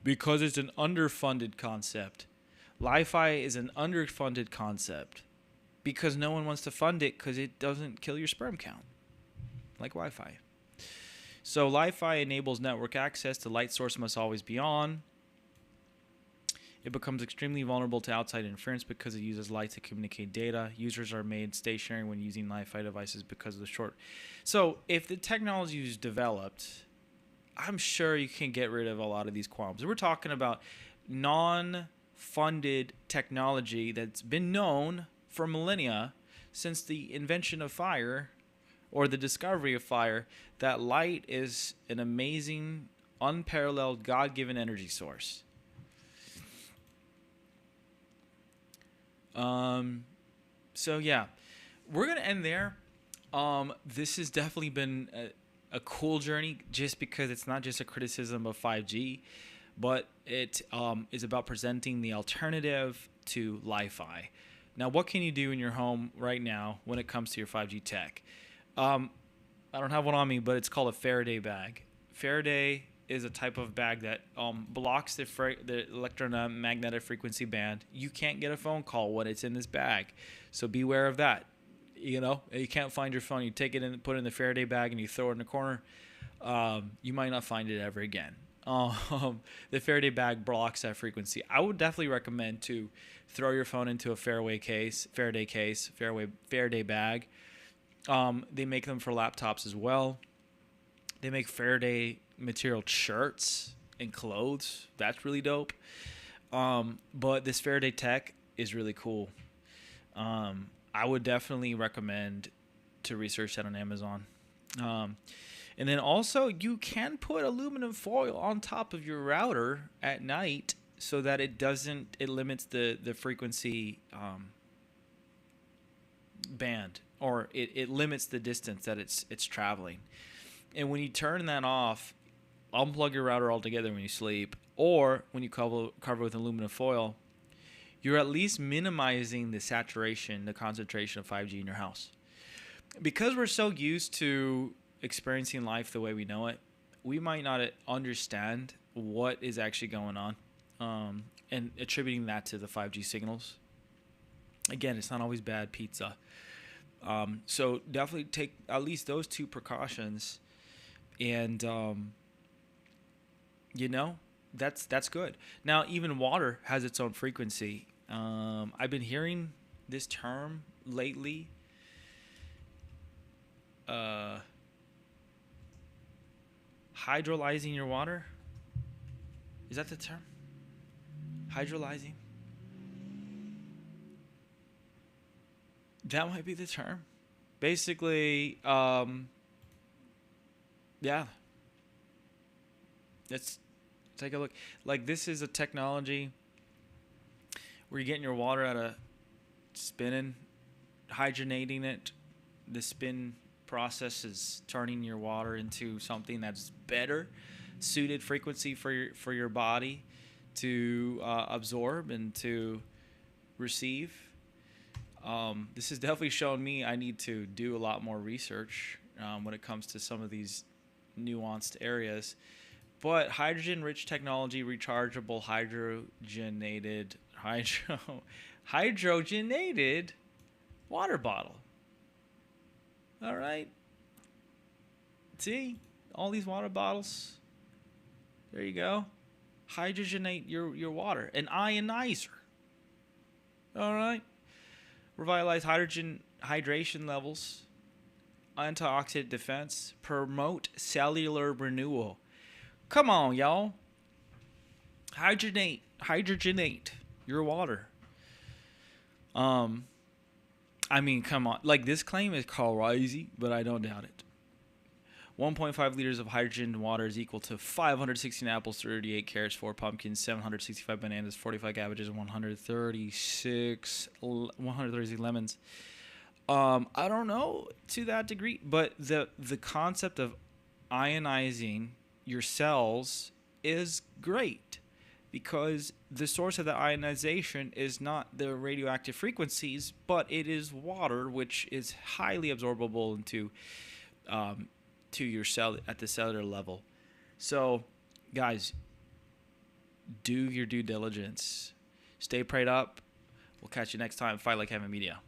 because it's an underfunded concept. Wi-Fi is an underfunded concept because no one wants to fund it because it doesn't kill your sperm count like Wi-Fi. So Wi-Fi enables network access. The light source must always be on. It becomes extremely vulnerable to outside interference because it uses light to communicate data. Users are made stationary when using Wi-Fi devices because of the short. So if the technology is developed, I'm sure you can get rid of a lot of these qualms. We're talking about non-funded technology that's been known for millennia since the invention of fire, or the discovery of fire, that light is an amazing, unparalleled, God-given energy source. So yeah, we're going to end there. This has definitely been a cool journey just because it's not just a criticism of 5G, but it is about presenting the alternative to Wi-Fi. Now, what can you do in your home right now when it comes to your 5G tech? I don't have one on me, but it's called a Faraday bag. Faraday is a type of bag that blocks the electromagnetic frequency band. You can't get a phone call when it's in this bag, so beware of that. You know, you can't find your phone. You take it and put it in the Faraday bag and you throw it in the corner. You might not find it ever again. The Faraday bag blocks that frequency. I would definitely recommend to throw your phone into a Faraday bag. They make them for laptops as well. They make Faraday material shirts and clothes. That's really dope. But this Faraday tech is really cool. I would definitely recommend to research that on Amazon. And then also you can put aluminum foil on top of your router at night so that it limits the frequency band, or it limits the distance that it's traveling. And when you turn that off, unplug your router altogether when you sleep, or when you cover with aluminum foil, you're at least minimizing the saturation, the concentration of 5G in your house. Because we're so used to experiencing life the way we know it, we might not understand what is actually going on, and attributing that to the 5G signals. Again, it's not always bad pizza. So definitely take at least those two precautions, and that's good. Now, even water has its own frequency. I've been hearing this term lately. Hydrolyzing your water? Is that the term? Hydrolyzing? That might be the term. Basically, yeah. Let's take a look. Like, this is a technology where you're getting your water out of spinning, hydrogenating it. The spin process is turning your water into something that's better suited frequency for your body to absorb and to receive. This has definitely shown me I need to do a lot more research when it comes to some of these nuanced areas. But hydrogen-rich technology, rechargeable hydrogenated water bottle. All right. See, all these water bottles. There you go. Hydrogenate your water. An ionizer. All right. Revitalize hydration levels. Antioxidant defense. Promote cellular renewal. Come on, y'all. Hydrogenate your water. I mean, come on. Like, this claim is crazy, but I don't doubt it. 1.5 liters of hydrogen water is equal to 516 apples, 38 carrots, 4 pumpkins, 765 bananas, 45 cabbages, and 136 lemons. I don't know to that degree, but the concept of ionizing your cells is great, because the source of the ionization is not the radioactive frequencies, but it is water, which is highly absorbable into to your cell at the cellular level. So, guys, do your due diligence. Stay prayed up. We'll catch you next time. Fight Like Heaven Media.